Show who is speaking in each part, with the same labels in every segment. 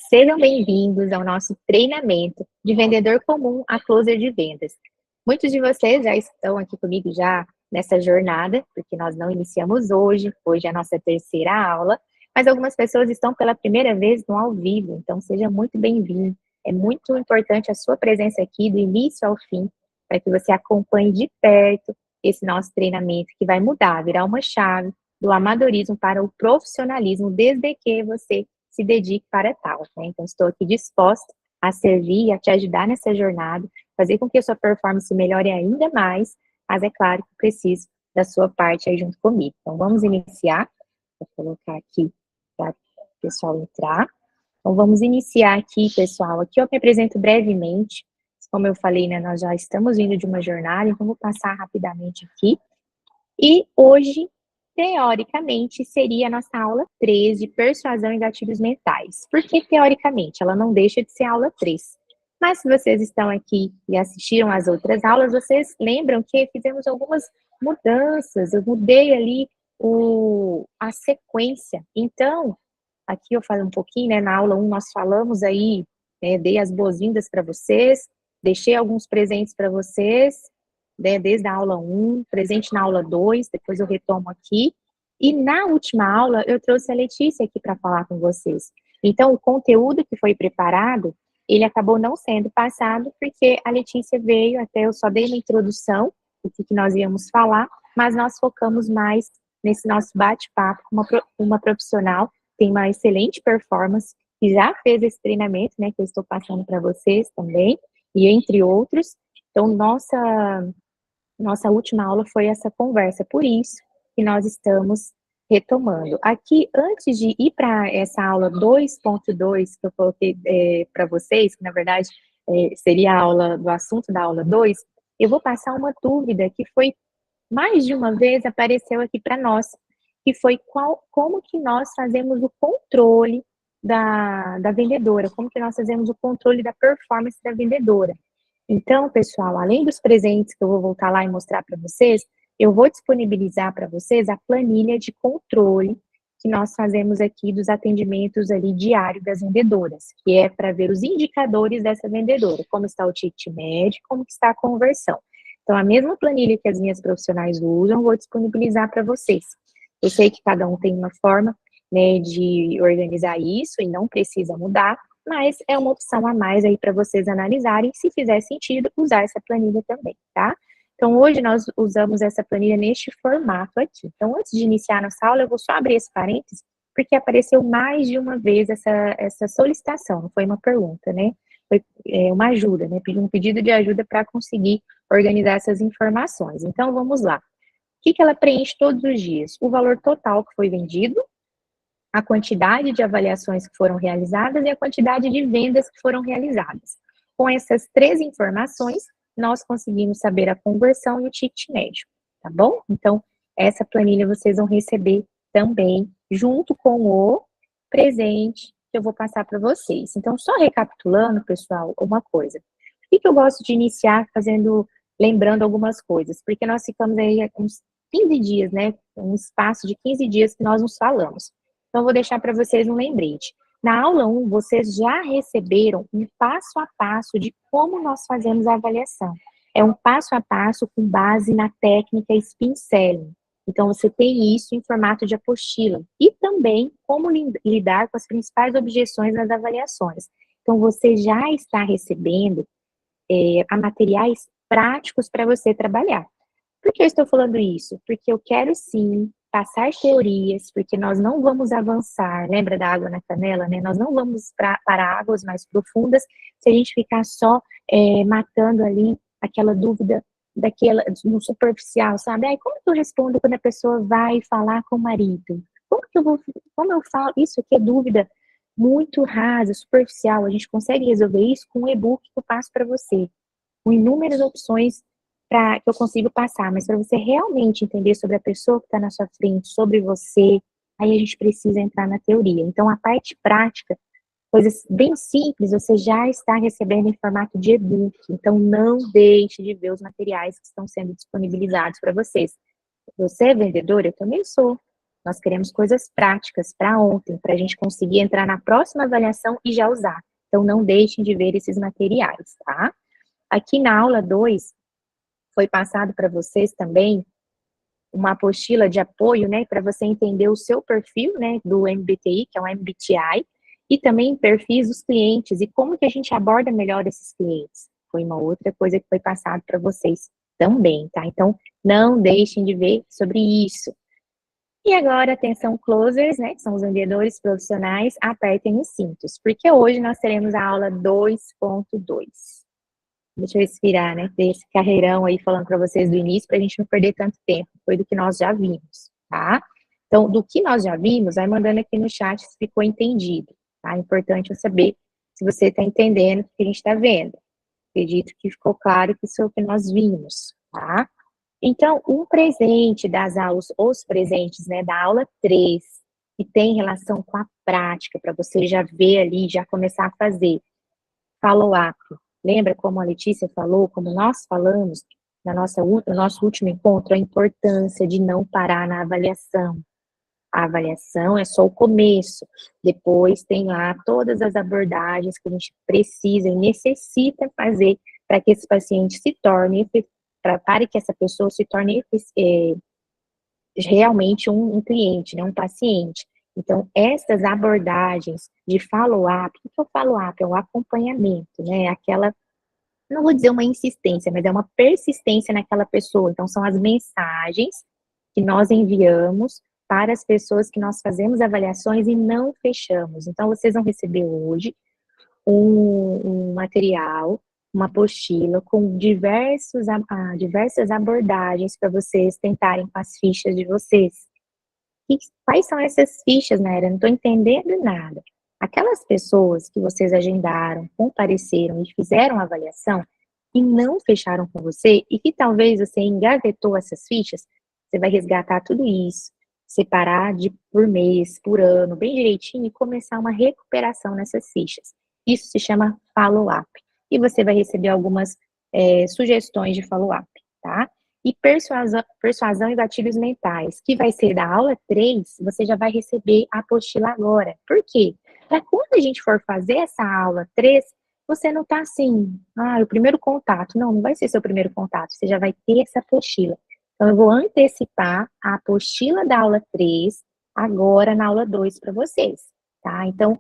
Speaker 1: Sejam bem-vindos ao nosso treinamento de vendedor comum a closer de vendas. Muitos de vocês já estão aqui comigo já nessa jornada, porque nós não iniciamos hoje é a nossa terceira aula, mas algumas pessoas estão pela primeira vez no ao vivo, então seja muito bem-vindo. É muito importante a sua presença aqui do início ao fim, para que você acompanhe de perto esse nosso treinamento que vai mudar, virar uma chave do amadorismo para o profissionalismo, desde que você se dedique para tal, né? Então, estou aqui disposta a servir e a te ajudar nessa jornada, fazer com que a sua performance melhore ainda mais, mas é claro que preciso da sua parte aí junto comigo. Então, vamos iniciar. Vou colocar aqui para o pessoal entrar. Então, vamos iniciar aqui, pessoal. Aqui eu me apresento brevemente. Como eu falei, né, nós já estamos vindo de uma jornada, então vou passar rapidamente aqui. E hoje, teoricamente, seria a nossa aula 3 de persuasão e gatilhos mentais. Por que teoricamente? Ela não deixa de ser a aula 3. Mas se vocês estão aqui e assistiram às outras aulas, vocês lembram que fizemos algumas mudanças, eu mudei ali a sequência. Então, aqui eu falo um pouquinho, né, na aula 1 nós falamos aí, né, dei as boas-vindas para vocês, deixei alguns presentes para vocês, né, desde a aula 1, presente na aula 2, depois eu retomo aqui. E na última aula, eu trouxe a Letícia aqui para falar com vocês. Então, o conteúdo que foi preparado, ele acabou não sendo passado, porque a Letícia veio, até eu só dei uma introdução, do que nós íamos falar, mas nós focamos mais nesse nosso bate-papo com uma profissional, tem uma excelente performance, que já fez esse treinamento, né, que eu estou passando para vocês também, e entre outros. Então, nossa última aula foi essa conversa, por isso que nós estamos retomando. Aqui, antes de ir para essa aula 2.2, que eu coloquei para vocês, que na verdade seria a aula do assunto da aula 2, eu vou passar uma dúvida que foi, mais de uma vez, apareceu aqui para nós, que foi como que nós fazemos o controle da vendedora, como que nós fazemos o controle da performance da vendedora. Então, pessoal, além dos presentes que eu vou voltar lá e mostrar para vocês, eu vou disponibilizar para vocês a planilha de controle que nós fazemos aqui dos atendimentos ali diários das vendedoras, que é para ver os indicadores dessa vendedora, como está o ticket médio, como está a conversão. Então, a mesma planilha que as minhas profissionais usam, eu vou disponibilizar para vocês. Eu sei que cada um tem uma forma, né, de organizar isso e não precisa mudar, mas é uma opção a mais aí para vocês analisarem, se fizer sentido, usar essa planilha também, tá? Então, hoje nós usamos essa planilha neste formato aqui. Então, antes de iniciar nossa aula, eu vou só abrir esse parênteses, porque apareceu mais de uma vez essa solicitação, não foi uma pergunta, né? Foi uma ajuda, né? Um pedido de ajuda para conseguir organizar essas informações. Então, vamos lá. O que ela preenche todos os dias? O valor total que foi vendido, a quantidade de avaliações que foram realizadas e a quantidade de vendas que foram realizadas. Com essas três informações, nós conseguimos saber a conversão e o ticket médio, tá bom? Então, essa planilha vocês vão receber também, junto com o presente que eu vou passar para vocês. Então, só recapitulando, pessoal, uma coisa. Por que eu gosto de iniciar lembrando algumas coisas? Porque nós ficamos aí uns 15 dias, né? Um espaço de 15 dias que nós nos falamos. Então, eu vou deixar para vocês um lembrete. Na aula 1, vocês já receberam um passo a passo de como nós fazemos a avaliação. É um passo a passo com base na técnica Spin Selling. Então, você tem isso em formato de apostila. E também como lidar com as principais objeções nas avaliações. Então, você já está recebendo materiais práticos para você trabalhar. Por que eu estou falando isso? Porque eu quero sim passar teorias, porque nós não vamos avançar, lembra da água na canela, né? Nós não vamos para águas mais profundas se a gente ficar só matando ali aquela dúvida no superficial, sabe? Ai, como que eu respondo quando a pessoa vai falar com o marido? Como eu falo? Isso aqui é dúvida muito rasa, superficial. A gente consegue resolver isso com um e-book que eu passo para você, com inúmeras opções que eu consigo passar, mas para você realmente entender sobre a pessoa que está na sua frente, sobre você, aí a gente precisa entrar na teoria. Então, a parte prática, coisas bem simples, você já está recebendo em formato de e-book. Então, não deixe de ver os materiais que estão sendo disponibilizados para vocês. Você é vendedor? Eu também sou. Nós queremos coisas práticas para ontem, para a gente conseguir entrar na próxima avaliação e já usar. Então, não deixem de ver esses materiais, tá? Aqui na aula 2, foi passado para vocês também uma apostila de apoio, né, para você entender o seu perfil, né, do MBTI, que é o MBTI, e também perfis dos clientes e como que a gente aborda melhor esses clientes. Foi uma outra coisa que foi passado para vocês também, tá? Então, não deixem de ver sobre isso. E agora, atenção closers, né, que são os vendedores profissionais, apertem os cintos, porque hoje nós teremos a aula 2.2. Deixa eu respirar, né, ter esse carreirão aí falando para vocês do início, para a gente não perder tanto tempo, foi do que nós já vimos, tá? Então, do que nós já vimos, vai mandando aqui no chat se ficou entendido, tá? É importante eu saber se você está entendendo o que a gente está vendo. Acredito que ficou claro que isso é o que nós vimos, tá? Então, um presente das aulas, os presentes, né, da aula 3, que tem relação com a prática, para você já ver ali, já começar a fazer. Follow-up. Lembra como a Letícia falou, como nós falamos no nosso último encontro, a importância de não parar na avaliação. A avaliação é só o começo. Depois tem lá todas as abordagens que a gente precisa e necessita fazer para que esse paciente se torne, para que essa pessoa se torne realmente um cliente, né, um paciente. Então, essas abordagens de follow-up, o que é o follow-up? É o acompanhamento, né, aquela, não vou dizer uma insistência, mas é uma persistência naquela pessoa. Então, são as mensagens que nós enviamos para as pessoas que nós fazemos avaliações e não fechamos. Então, vocês vão receber hoje um material, uma apostila com diversas abordagens para vocês tentarem com as fichas de vocês. E quais são essas fichas, Naira? Não estou entendendo nada. Aquelas pessoas que vocês agendaram, compareceram e fizeram a avaliação e não fecharam com você e que talvez você engavetou essas fichas, você vai resgatar tudo isso, separar por mês, por ano, bem direitinho e começar uma recuperação nessas fichas. Isso se chama follow-up. E você vai receber algumas sugestões de follow-up, tá? E persuasão e gatilhos mentais, que vai ser da aula 3, você já vai receber a apostila agora. Por quê? Para quando a gente for fazer essa aula 3, você não tá assim, o primeiro contato. Não, não vai ser seu primeiro contato, você já vai ter essa apostila. Então, eu vou antecipar a apostila da aula 3, agora na aula 2 para vocês, tá? Então,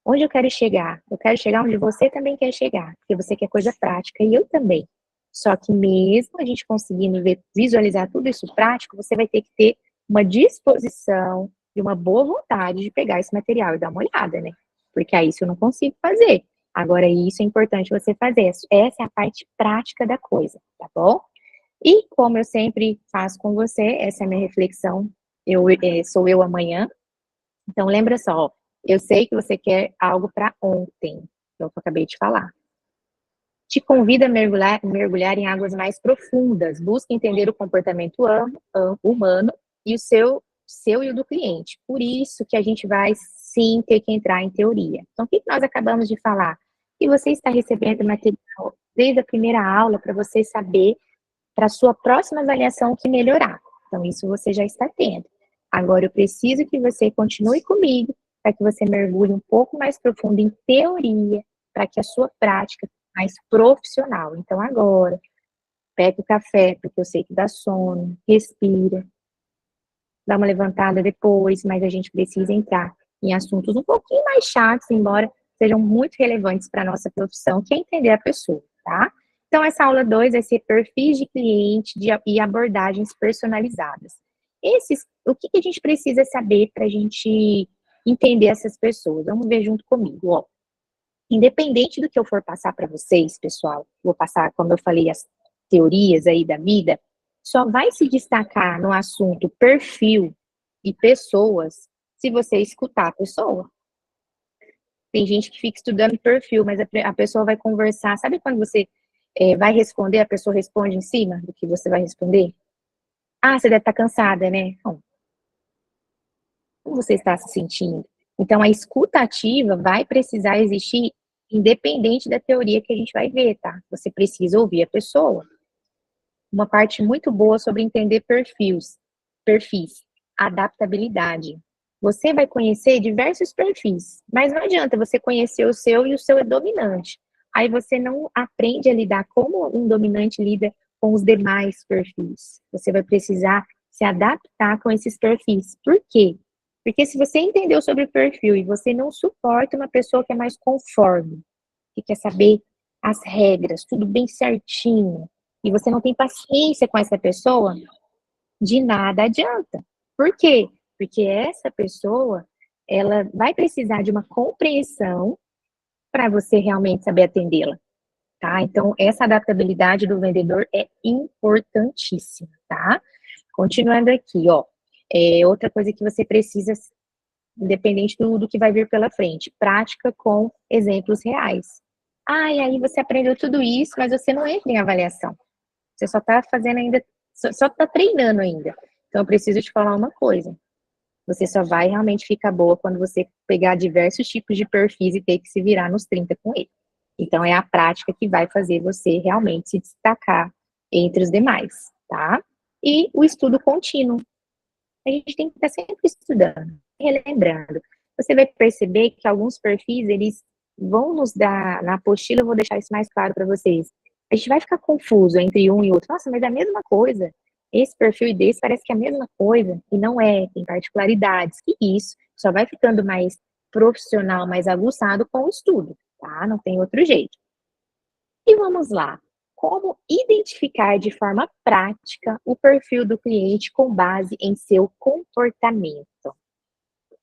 Speaker 1: onde eu quero chegar? Eu quero chegar onde você também quer chegar, porque você quer coisa prática e eu também. Só que mesmo a gente conseguindo visualizar tudo isso prático, você vai ter que ter uma disposição e uma boa vontade de pegar esse material e dar uma olhada, né? Porque aí isso eu não consigo fazer. Agora, isso é importante você fazer. Essa é a parte prática da coisa, tá bom? E como eu sempre faço com você, essa é a minha reflexão, sou eu amanhã. Então, lembra só, eu sei que você quer algo para ontem, que eu acabei de falar. Te convida a mergulhar em águas mais profundas, busca entender o comportamento humano e o seu e o do cliente. Por isso que a gente vai sim ter que entrar em teoria. Então, o que nós acabamos de falar? Que você está recebendo material desde a primeira aula para você saber para a sua próxima avaliação o que melhorar. Então, isso você já está tendo. Agora, eu preciso que você continue comigo para que você mergulhe um pouco mais profundo em teoria, para que a sua prática mais profissional. Então, agora, pega o café, porque eu sei que dá sono, respira, dá uma levantada depois, mas a gente precisa entrar em assuntos um pouquinho mais chatos, embora sejam muito relevantes para a nossa profissão, que é entender a pessoa, tá? Então, essa aula 2 vai ser perfis de cliente e abordagens personalizadas. O que a gente precisa saber para a gente entender essas pessoas? Vamos ver junto comigo, ó. Independente do que eu for passar para vocês, pessoal, vou passar, como eu falei, as teorias aí da vida, só vai se destacar no assunto perfil e pessoas se você escutar a pessoa. Tem gente que fica estudando perfil, mas a pessoa vai conversar. Sabe quando você vai responder, a pessoa responde em cima do que você vai responder? Você deve estar cansada, né? Não. Como você está se sentindo? Então, a escuta ativa vai precisar existir independente da teoria que a gente vai ver, tá? Você precisa ouvir a pessoa. Uma parte muito boa sobre entender perfis. adaptabilidade. Você vai conhecer diversos perfis, mas não adianta você conhecer o seu e o seu é dominante. Aí você não aprende a lidar como um dominante lida com os demais perfis. Você vai precisar se adaptar com esses perfis. Por quê? Porque se você entendeu sobre o perfil e você não suporta uma pessoa que é mais conforme, que quer saber as regras, tudo bem certinho, e você não tem paciência com essa pessoa, de nada adianta. Por quê? Porque essa pessoa, ela vai precisar de uma compreensão para você realmente saber atendê-la, tá? Então, essa adaptabilidade do vendedor é importantíssima, tá? Continuando aqui, ó, outra coisa que você precisa, independente do que vai vir pela frente, prática com exemplos reais. Ah, e aí você aprendeu tudo isso, mas você não entra em avaliação. Você só está fazendo ainda, só está treinando ainda. Então, eu preciso te falar uma coisa. Você só vai realmente ficar boa quando você pegar diversos tipos de perfis e ter que se virar nos 30 com ele. Então, é a prática que vai fazer você realmente se destacar entre os demais, tá? E o estudo contínuo. A gente tem que estar sempre estudando, relembrando. Você vai perceber que alguns perfis, eles vão nos dar, na apostila eu vou deixar isso mais claro para vocês. A gente vai ficar confuso entre um e outro. Nossa, mas é a mesma coisa. Esse perfil e desse parece que é a mesma coisa, e não é, tem particularidades. E isso só vai ficando mais profissional, mais aguçado com o estudo, tá? Não tem outro jeito. E vamos lá. Como identificar de forma prática o perfil do cliente com base em seu comportamento?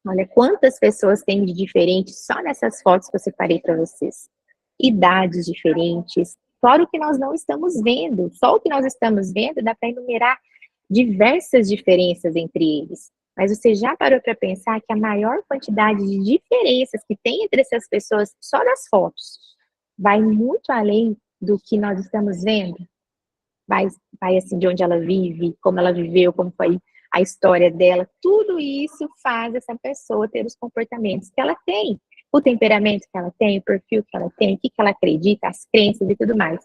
Speaker 1: Olha quantas pessoas tem de diferente só nessas fotos que eu separei para vocês. Idades diferentes. Fora o que nós não estamos vendo. Só o que nós estamos vendo dá para enumerar diversas diferenças entre eles. Mas você já parou para pensar que a maior quantidade de diferenças que tem entre essas pessoas só nas fotos vai muito além do que nós estamos vendo? Vai assim, de onde ela vive, como ela viveu, como foi a história dela, tudo isso faz essa pessoa ter os comportamentos que ela tem, o temperamento que ela tem, o perfil que ela tem, o que ela acredita, as crenças e tudo mais.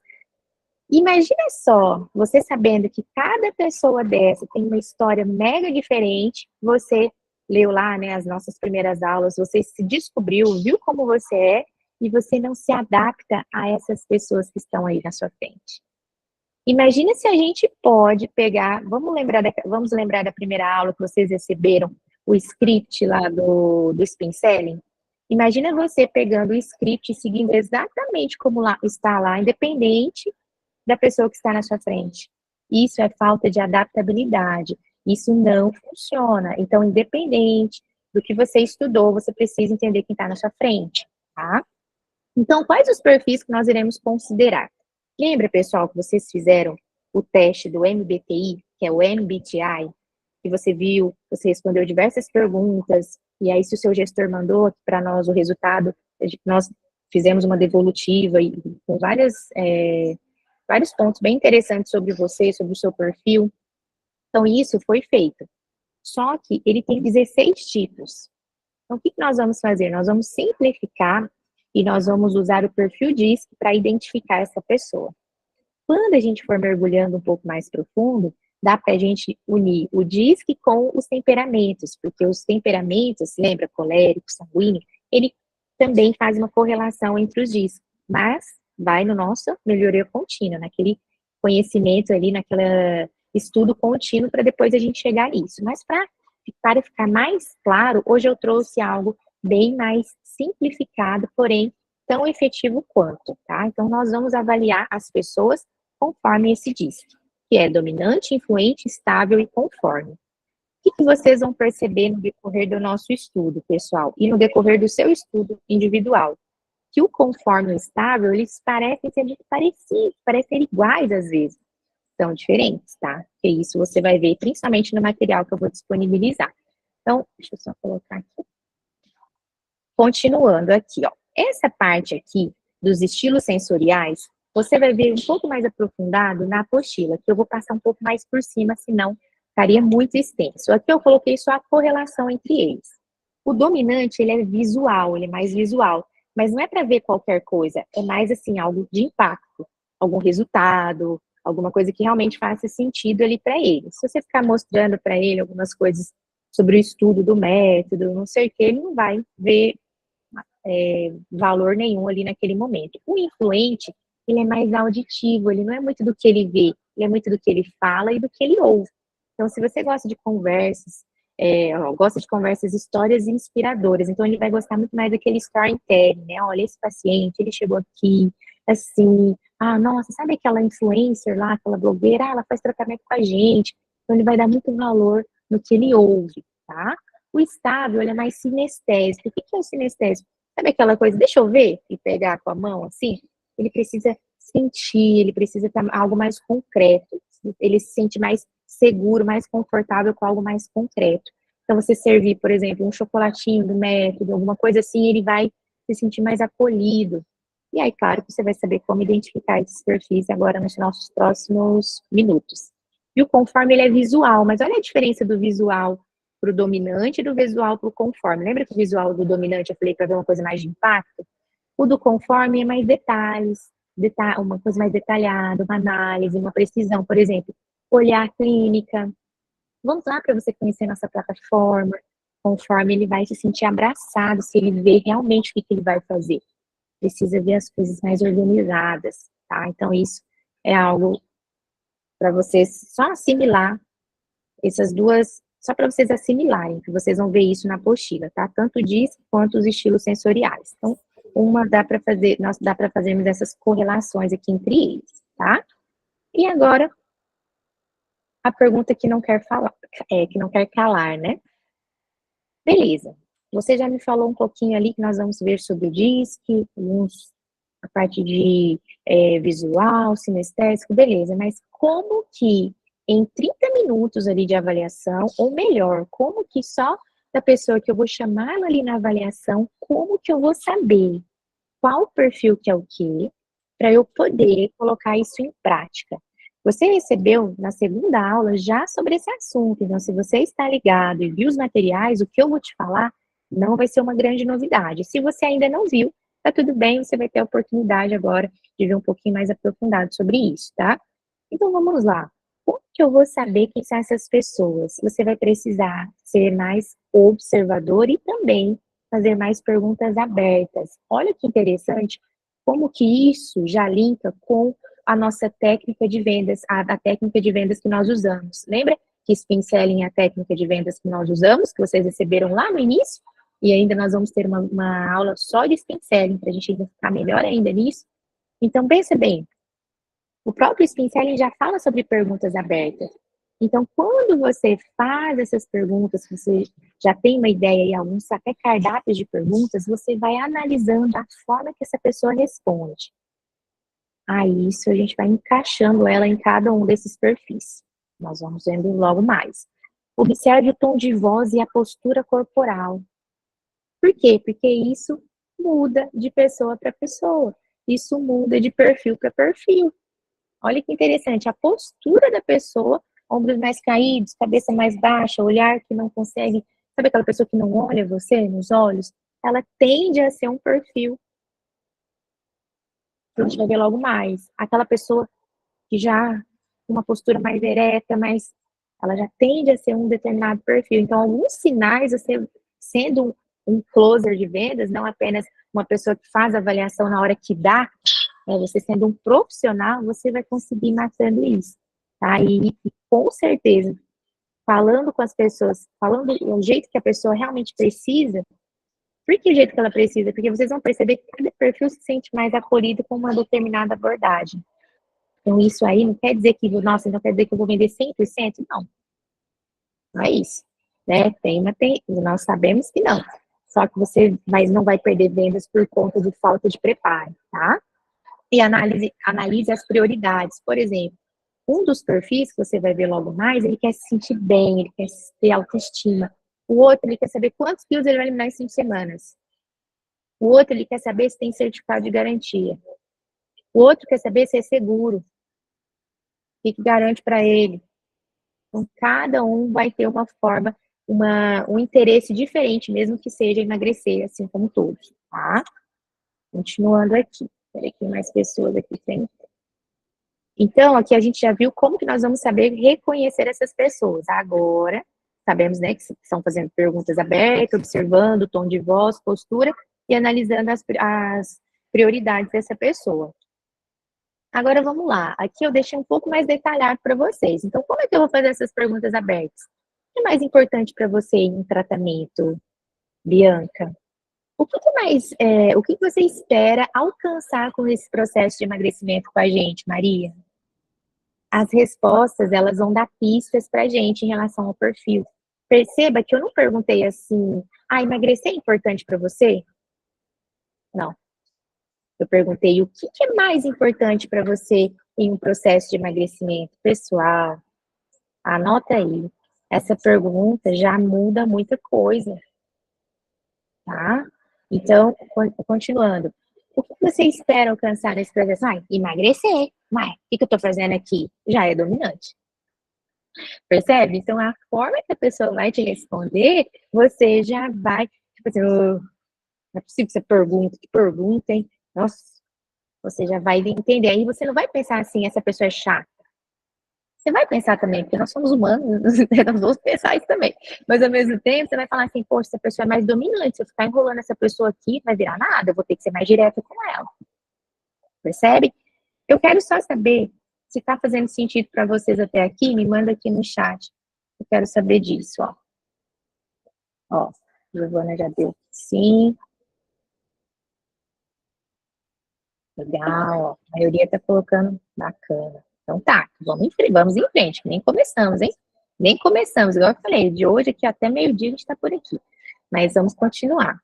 Speaker 1: Imagina só, você sabendo que cada pessoa dessa tem uma história mega diferente, você leu lá, né, as nossas primeiras aulas, você se descobriu, viu como você é, e você não se adapta a essas pessoas que estão aí na sua frente. Imagina se a gente pode pegar, vamos lembrar da primeira aula que vocês receberam, o script lá do Spin Selling? Imagina você pegando o script e seguindo exatamente como lá, está lá, independente da pessoa que está na sua frente. Isso é falta de adaptabilidade. Isso não funciona. Então, independente do que você estudou, você precisa entender quem está na sua frente, tá? Então, quais os perfis que nós iremos considerar? Lembra, pessoal, que vocês fizeram o teste do MBTI, que é o MBTI, que você viu, você respondeu diversas perguntas, e aí se o seu gestor mandou para nós o resultado, nós fizemos uma devolutiva e com vários pontos bem interessantes sobre você, sobre o seu perfil. Então, isso foi feito. Só que ele tem 16 tipos. Então, o que nós vamos fazer? Nós vamos simplificar e nós vamos usar o perfil DISC para identificar essa pessoa. Quando a gente for mergulhando um pouco mais profundo, dá para a gente unir o DISC com os temperamentos, porque os temperamentos, lembra, colérico, sanguíneo, ele também faz uma correlação entre os DISC, mas vai no nosso melhoria contínua, naquele conhecimento ali, naquele estudo contínuo, para depois a gente chegar nisso. Mas para ficar mais claro, hoje eu trouxe algo bem mais simplificado, porém tão efetivo quanto, tá? Então, nós vamos avaliar as pessoas conforme esse DISC, que é dominante, influente, estável e conforme. O que vocês vão perceber no decorrer do nosso estudo, pessoal, e no decorrer do seu estudo individual? Que o conforme e o estável, eles parecem ser muito parecidos, parecem ser iguais às vezes. São diferentes, tá? Porque isso você vai ver principalmente no material que eu vou disponibilizar. Então, deixa eu só colocar aqui. Continuando aqui, ó. Essa parte aqui dos estilos sensoriais, você vai ver um pouco mais aprofundado na apostila, que eu vou passar um pouco mais por cima, senão ficaria muito extenso. Aqui eu coloquei só a correlação entre eles. O dominante, ele é visual, ele é mais visual, mas não é para ver qualquer coisa, é mais assim, algo de impacto, algum resultado, alguma coisa que realmente faça sentido ali para ele. Se você ficar mostrando para ele algumas coisas sobre o estudo do método, não sei o que, ele não vai ver valor nenhum ali naquele momento. O influente, ele é mais auditivo, ele não é muito do que ele vê, ele é muito do que ele fala e do que ele ouve. Então, se você gosta de conversas, histórias inspiradoras, então ele vai gostar muito mais daquele storytelling, né? Olha, esse paciente, ele chegou aqui, assim, nossa, sabe aquela influencer lá, aquela blogueira, ela faz tratamento com a gente. Então, ele vai dar muito valor no que ele ouve, tá? O estável, ele é mais sinestésico. O que é o sinestésico? Sabe aquela coisa, deixa eu ver, e pegar com a mão, assim? Ele precisa sentir, ele precisa ter algo mais concreto. Ele se sente mais seguro, mais confortável com algo mais concreto. Então, você servir, por exemplo, um chocolatinho do método, alguma coisa assim, ele vai se sentir mais acolhido. E aí, claro, que você vai saber como identificar esses perfis agora nos nossos próximos minutos. E o conforme, ele é visual, mas olha a diferença do visual para o dominante e do visual para o conforme. Lembra que o visual do dominante eu falei para ver uma coisa mais de impacto? O do conforme é mais detalhes, uma coisa mais detalhada, uma análise, uma precisão. Por exemplo, olhar a clínica. Vamos lá para você conhecer nossa plataforma. Conforme ele vai se sentir abraçado, se ele vê realmente o que ele vai fazer. Precisa ver as coisas mais organizadas, tá? Então, isso é algo para vocês só assimilar essas duas, só para vocês assimilarem, que vocês vão ver isso na apostila, tá? Tanto diz quanto os estilos sensoriais. Então, nós dá para fazermos essas correlações aqui entre eles, tá? E agora, a pergunta que não quer falar, que não quer calar, né? Beleza. Você já me falou um pouquinho ali que nós vamos ver sobre o DISC, a parte de visual, sinestésico, beleza, mas como que em 30 minutos ali de avaliação, ou melhor, como que só da pessoa que eu vou chamar ela ali na avaliação, como que eu vou saber qual perfil que é o quê, para eu poder colocar isso em prática? Você recebeu na segunda aula já sobre esse assunto, então se você está ligado e viu os materiais, o que eu vou te falar não vai ser uma grande novidade. Se você ainda não viu, tá tudo bem, você vai ter a oportunidade agora de ver um pouquinho mais aprofundado sobre isso, tá? Então vamos lá. Como que eu vou saber quem são essas pessoas? Você vai precisar ser mais observador e também fazer mais perguntas abertas. Olha que interessante, como que isso já linka com a nossa técnica de vendas, a técnica de vendas que nós usamos. Lembra que Spin Selling é a técnica de vendas que nós usamos, que vocês receberam lá no início? E ainda nós vamos ter uma aula só de Spin Selling, para a gente ainda ficar melhor ainda nisso. Então, pensa bem, o próprio Spin Selling já fala sobre perguntas abertas. Então, quando você faz essas perguntas, você já tem uma ideia e alguns até cardápios de perguntas, você vai analisando a forma que essa pessoa responde. Aí, isso a gente vai encaixando ela em cada um desses perfis. Nós vamos vendo logo mais. Observe o tom de voz e a postura corporal. Por quê? Porque isso muda de pessoa para pessoa. Isso muda de perfil para perfil. Olha que interessante, a postura da pessoa, ombros mais caídos, cabeça mais baixa, olhar que não consegue, sabe aquela pessoa que não olha você nos olhos? Ela tende a ser um perfil, que a gente vai ver logo mais. Aquela pessoa que já com uma postura mais ereta, mas ela já tende a ser um determinado perfil. Então, alguns sinais, você sendo um closer de vendas, não apenas uma pessoa que faz avaliação na hora que dá, você sendo um profissional, você vai conseguir matando isso, tá? E com certeza, falando com as pessoas, falando o jeito que a pessoa realmente precisa, por que o jeito que ela precisa? Porque vocês vão perceber que cada perfil se sente mais acolhido com uma determinada abordagem. Então, isso aí não quer dizer que, nossa, não quer dizer que eu vou vender 100%? Não, não é isso, né? Nós sabemos que não. Só que você não vai perder vendas por conta de falta de preparo, tá? E analise as prioridades. Por exemplo, um dos perfis que você vai ver logo mais, ele quer se sentir bem, ele quer ter autoestima. O outro, ele quer saber quantos quilos ele vai eliminar em 5 semanas. O outro, ele quer saber se tem certificado de garantia. O outro quer saber se é seguro. O que garante para ele? Então, cada um vai ter uma forma, um interesse diferente, mesmo que seja emagrecer, assim como todos, tá? Continuando aqui. Peraí, tem mais pessoas aqui tem. Então, aqui a gente já viu como que nós vamos saber reconhecer essas pessoas. Agora, sabemos, né, que estão fazendo perguntas abertas, observando o tom de voz, postura e analisando as prioridades dessa pessoa. Agora vamos lá, aqui eu deixei um pouco mais detalhado para vocês. Então, como é que eu vou fazer essas perguntas abertas? O que é mais importante para você em um tratamento, Bianca? O que você espera alcançar com esse processo de emagrecimento com a gente, Maria? As respostas, elas vão dar pistas para a gente em relação ao perfil. Perceba que eu não perguntei assim, emagrecer é importante para você? Não. Eu perguntei o que é mais importante para você em um processo de emagrecimento pessoal. Anota aí. Essa pergunta já muda muita coisa, tá? Então, continuando. O que você espera alcançar nesse processo? Emagrecer. O que eu estou fazendo aqui? Já é dominante. Percebe? Então, a forma que a pessoa vai te responder, você já vai, tipo assim, não é possível que você pergunta, que pergunta, hein? Nossa, você já vai entender. Aí você não vai pensar assim, essa pessoa é chata. Você vai pensar também, porque nós somos humanos, nós vamos pensar isso também. Mas ao mesmo tempo, você vai falar assim, poxa, essa pessoa é mais dominante, se eu ficar enrolando essa pessoa aqui, não vai virar nada, eu vou ter que ser mais direta com ela. Percebe? Eu quero só saber se está fazendo sentido para vocês até aqui, me manda aqui no chat. Eu quero saber disso, ó. Ó, Giovana já deu sim. Legal, ó. A maioria está colocando bacana. Então tá, vamos em frente, que nem começamos, hein? Nem começamos, igual eu falei, de hoje aqui até meio-dia a gente está por aqui. Mas vamos continuar.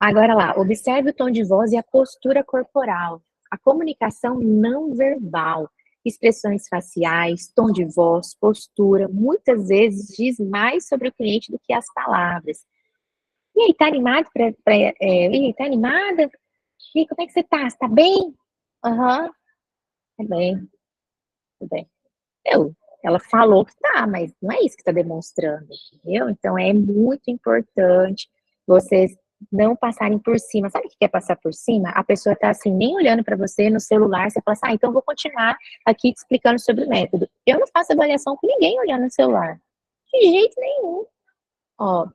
Speaker 1: Agora lá, observe o tom de voz e a postura corporal. A comunicação não verbal, expressões faciais, tom de voz, postura, muitas vezes diz mais sobre o cliente do que as palavras. E aí, tá animado tá animada? E aí, como é que você tá? Você tá bem? Aham, tá bem, tudo bem. Ela falou que tá, mas não é isso que tá demonstrando, entendeu? Então é muito importante vocês não passarem por cima. Sabe o que é passar por cima? A pessoa tá assim, nem olhando para você no celular, você fala assim, então eu vou continuar aqui te explicando sobre o método. Eu não faço avaliação com ninguém olhando no celular. De jeito nenhum. Ó,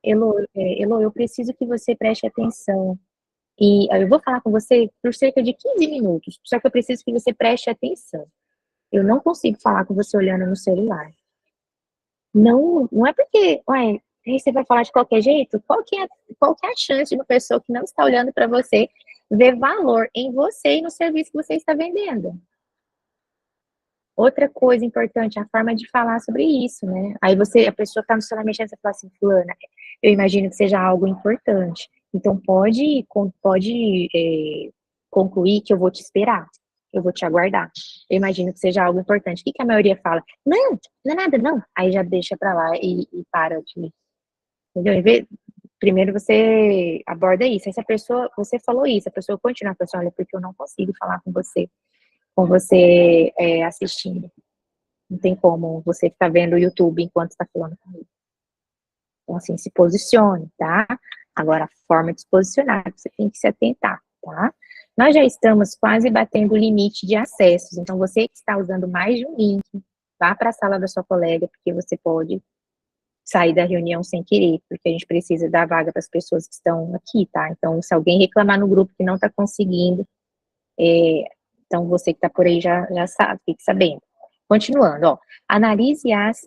Speaker 1: Elo, eu preciso que você preste atenção. E eu vou falar com você por cerca de 15 minutos, só que eu preciso que você preste atenção. Eu não consigo falar com você olhando no celular. Não, não é porque, aí você vai falar de qualquer jeito? Qual que é a chance de uma pessoa que não está olhando para você ver valor em você e no serviço que você está vendendo? Outra coisa importante, a forma de falar sobre isso, né? Aí a pessoa está no celular mexendo, você fala assim, fulana, eu imagino que seja algo importante. Então pode concluir que eu vou te esperar, eu vou te aguardar. Eu imagino que seja algo importante. O que que a maioria fala? Não, não é nada, não. Aí já deixa para lá e para de, entendeu? Primeiro você aborda isso. Aí se a pessoa, você falou isso, a pessoa continua, a pessoa, olha, porque eu não consigo falar com você assistindo. Não tem como você ficar vendo o YouTube enquanto está falando comigo. Então, assim, se posicione, tá? Agora, a forma de se posicionar, você tem que se atentar, tá? Nós já estamos quase batendo o limite de acessos, então você que está usando mais de um link, vá para a sala da sua colega, porque você pode sair da reunião sem querer, porque a gente precisa dar vaga para as pessoas que estão aqui, tá? Então, se alguém reclamar no grupo que não está conseguindo, então você que está por aí já sabe, fique sabendo. Continuando, ó, analise as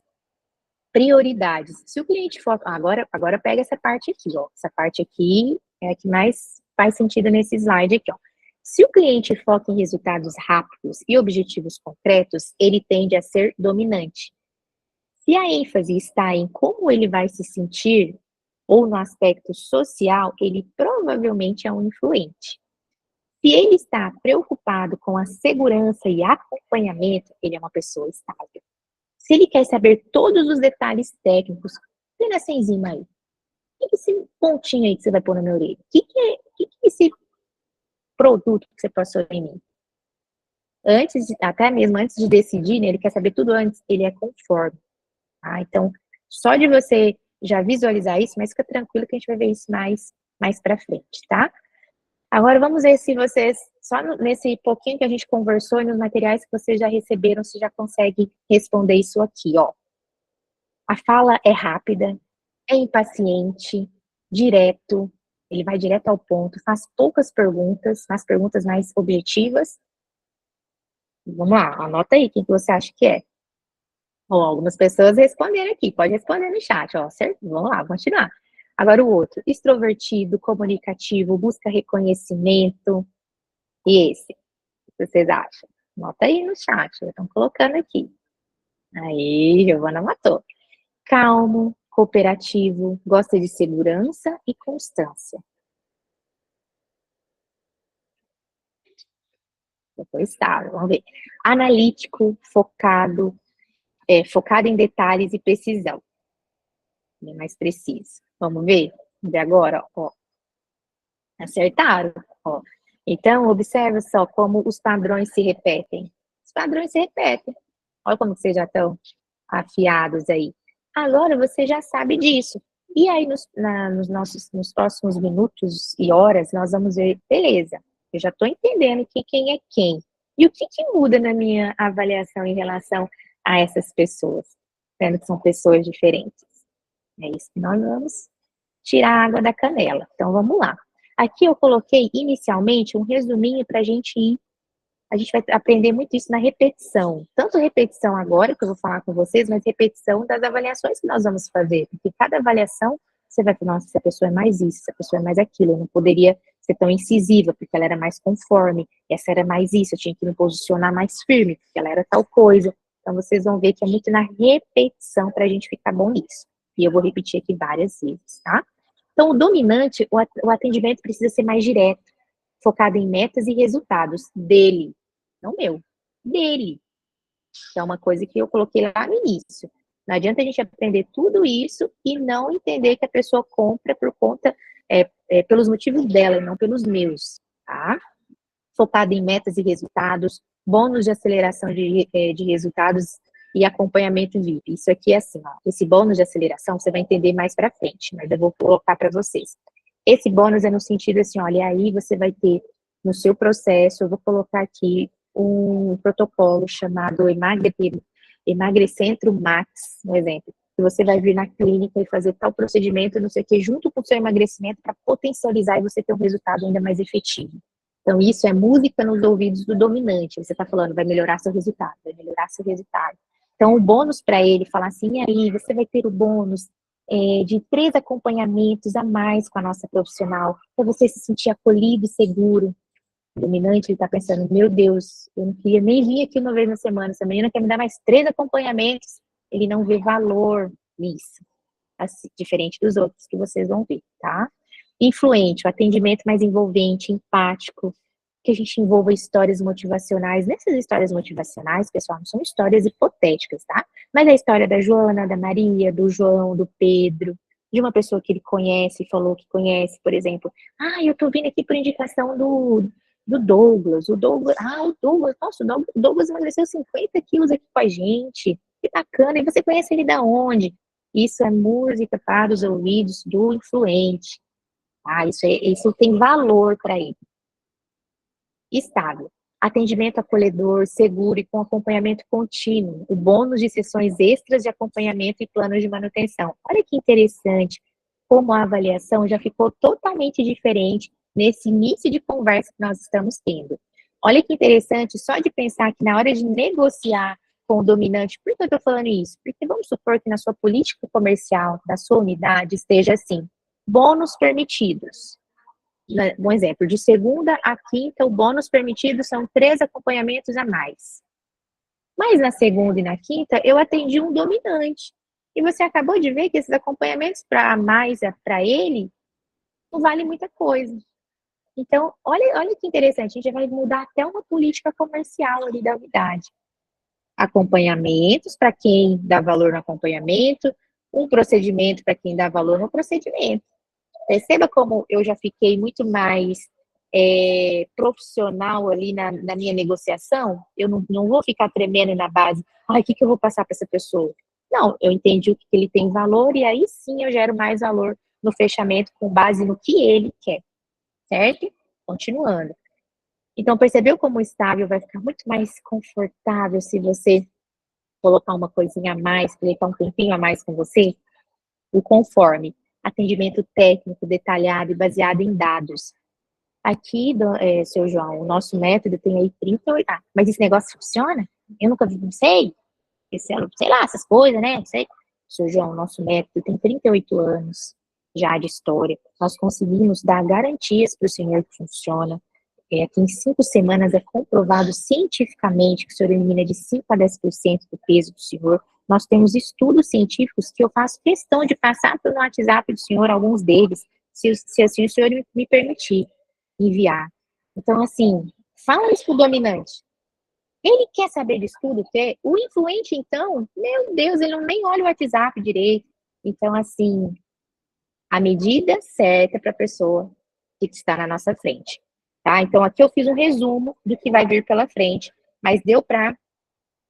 Speaker 1: prioridades. Se o cliente foca, agora pega essa parte aqui, ó. Essa parte aqui é a que mais faz sentido nesse slide aqui, ó. Se o cliente foca em resultados rápidos e objetivos concretos, ele tende a ser dominante. Se a ênfase está em como ele vai se sentir ou no aspecto social, ele provavelmente é um influente. Se ele está preocupado com a segurança e acompanhamento, ele é uma pessoa estável. Se ele quer saber todos os detalhes técnicos, põe essa enzima aí. O que é esse pontinho aí que você vai pôr na minha orelha? O que é esse produto que você passou em mim? Até mesmo antes de decidir, né, ele quer saber tudo antes, ele é conforme. Tá? Então, só de você já visualizar isso, mas fica tranquilo que a gente vai ver isso mais pra frente, tá? Agora vamos ver se vocês, só nesse pouquinho que a gente conversou e nos materiais que vocês já receberam, se já consegue responder isso aqui, ó. A fala é rápida, é impaciente, direto, ele vai direto ao ponto, faz poucas perguntas, faz perguntas mais objetivas. Vamos lá, anota aí, quem que você acha que é? Ó, algumas pessoas responderam aqui, pode responder no chat, ó, certo? Vamos lá, continuar. Agora o outro, extrovertido, comunicativo, busca reconhecimento, e esse, o que vocês acham? Anota aí no chat, estão colocando aqui. Aí, Giovana matou. Calmo, cooperativo, gosta de segurança e constância. Depois estável, vamos ver. Analítico, focado, focado em detalhes e precisão. É mais preciso. Vamos ver? Vamos ver agora, ó. Acertaram, ó. Então, observa só como os padrões se repetem. Os padrões se repetem. Olha como vocês já estão afiados aí. Agora você já sabe disso. E aí, nos próximos minutos e horas, nós vamos ver, beleza, eu já estou entendendo quem é quem. E o que muda na minha avaliação em relação a essas pessoas, sendo que são pessoas diferentes. É isso que nós vamos tirar a água da canela. Então, vamos lá. Aqui eu coloquei inicialmente um resuminho para a gente ir. A gente vai aprender muito isso na repetição. Tanto repetição agora, que eu vou falar com vocês, mas repetição das avaliações que nós vamos fazer. Porque cada avaliação, você vai falar, nossa, essa pessoa é mais isso, essa pessoa é mais aquilo. Eu não poderia ser tão incisiva, porque ela era mais conforme. Essa era mais isso, eu tinha que me posicionar mais firme, porque ela era tal coisa. Então, vocês vão ver que é muito na repetição para a gente ficar bom nisso. E eu vou repetir aqui várias vezes, tá? Então, o dominante, o atendimento precisa ser mais direto, focado em metas e resultados dele, não meu, dele. Que é uma coisa que eu coloquei lá no início. Não adianta a gente aprender tudo isso e não entender que a pessoa compra por conta, pelos motivos dela e não pelos meus, tá? Focado em metas e resultados, bônus de aceleração de resultados e acompanhamento VIP. Isso aqui é assim, ó, esse bônus de aceleração você vai entender mais para frente, mas eu vou colocar para vocês. Esse bônus é no sentido assim, olha, aí você vai ter no seu processo, eu vou colocar aqui um protocolo chamado Emagrecentro Max, um exemplo, que você vai vir na clínica e fazer tal procedimento, não sei o que, junto com o seu emagrecimento para potencializar e você ter um resultado ainda mais efetivo. Então, isso é música nos ouvidos do dominante. Você está falando, vai melhorar seu resultado, vai melhorar seu resultado. Então, o bônus para ele, falar assim, e aí, você vai ter o bônus de 3 acompanhamentos a mais com a nossa profissional, para você se sentir acolhido e seguro. O dominante, ele está pensando, meu Deus, eu não queria nem vir aqui uma vez na semana, essa menina quer me dar mais 3 acompanhamentos. Ele não vê valor nisso, assim, diferente dos outros que vocês vão ver, tá? Influente, o atendimento mais envolvente, empático, que a gente envolva histórias motivacionais. Nessas histórias motivacionais, pessoal, não são histórias hipotéticas, tá? Mas a história da Joana, da Maria, do João, do Pedro, de uma pessoa que ele conhece, falou que conhece, por exemplo. Ah, eu tô vindo aqui por indicação do Douglas. O Douglas, nossa, o Douglas emagreceu 50 quilos aqui com a gente. Que bacana. E você conhece ele da onde? Isso é música para os ouvidos do influente. Ah, isso tem valor para ele. Estável. Atendimento acolhedor, seguro e com acompanhamento contínuo. O bônus de sessões extras de acompanhamento e planos de manutenção. Olha que interessante como a avaliação já ficou totalmente diferente nesse início de conversa que nós estamos tendo. Olha que interessante, só de pensar que na hora de negociar com o dominante, por que eu estou falando isso? Porque vamos supor que na sua política comercial, da sua unidade, esteja assim, bônus permitidos. Um exemplo, de segunda a quinta, o bônus permitido são 3 acompanhamentos a mais. Mas na segunda e na quinta, eu atendi um dominante. E você acabou de ver que esses acompanhamentos para mais para ele não vale muita coisa. Então, olha que interessante, a gente vai mudar até uma política comercial ali da unidade. Acompanhamentos para quem dá valor no acompanhamento, um procedimento para quem dá valor no procedimento. Perceba como eu já fiquei muito mais profissional ali na minha negociação. Eu não vou ficar tremendo na base, ai, o que eu vou passar para essa pessoa? Não, eu entendi o que ele tem valor e aí sim eu gero mais valor no fechamento com base no que ele quer, certo? Continuando. Então, percebeu como o estável vai ficar muito mais confortável se você colocar uma coisinha a mais, para ele estar um tempinho a mais com você? O conforme, atendimento técnico detalhado e baseado em dados. Aqui, seu João, o nosso método tem aí 38. Ah, mas esse negócio funciona? Eu nunca vi, não sei. Sei lá, essas coisas, né? Não sei. Seu João, o nosso método tem 38 anos já de história. Nós conseguimos dar garantias para o senhor que funciona. Que em 5 semanas é comprovado cientificamente que o senhor elimina de 5 a 10% do peso do senhor. Nós temos estudos científicos que eu faço questão de passar pelo WhatsApp do senhor, alguns deles, se assim o senhor me permitir enviar. Então, assim, fala isso pro dominante. Ele quer saber disso tudo, quer? O influente, então, meu Deus, ele nem olha o WhatsApp direito. Então, assim, a medida certa para a pessoa que está na nossa frente. Tá? Então, aqui eu fiz um resumo do que vai vir pela frente, mas deu para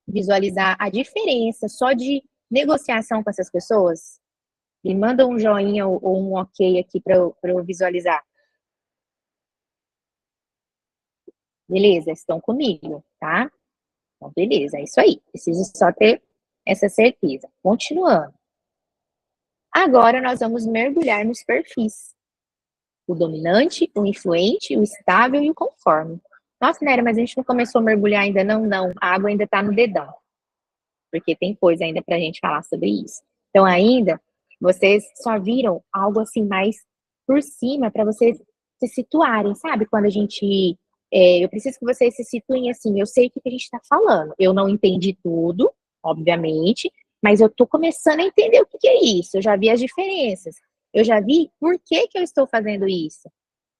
Speaker 1: visualizar a diferença só de negociação com essas pessoas? Me manda um joinha ou um ok aqui para eu visualizar. Beleza, estão comigo, tá? Então, beleza, é isso aí. Preciso só ter essa certeza. Continuando. Agora nós vamos mergulhar nos perfis. O dominante, o influente, o estável e o conforme. Nossa, Nera, mas a gente não começou a mergulhar ainda não? Não, a água ainda está no dedão. Porque tem coisa ainda para a gente falar sobre isso. Então, ainda, vocês só viram algo assim mais por cima para vocês se situarem, sabe? Quando a gente... eu preciso que vocês se situem assim, eu sei o que a gente está falando. Eu não entendi tudo, obviamente, mas eu estou começando a entender o que é isso. Eu já vi as diferenças. Eu já vi por que eu estou fazendo isso.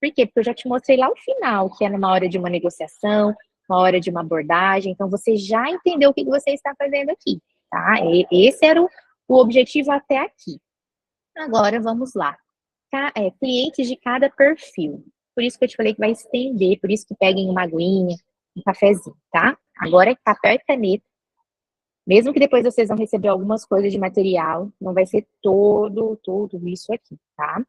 Speaker 1: Por quê? Porque eu já te mostrei lá o final, que é numa hora de uma negociação, uma hora de uma abordagem. Então, você já entendeu o que você está fazendo aqui, tá? Esse era o objetivo até aqui. Agora, vamos lá. Clientes de cada perfil. Por isso que eu te falei que vai estender, por isso que peguem uma aguinha, um cafezinho, tá? Agora é papel e caneta. Mesmo que depois vocês vão receber algumas coisas de material, não vai ser tudo isso aqui, tá?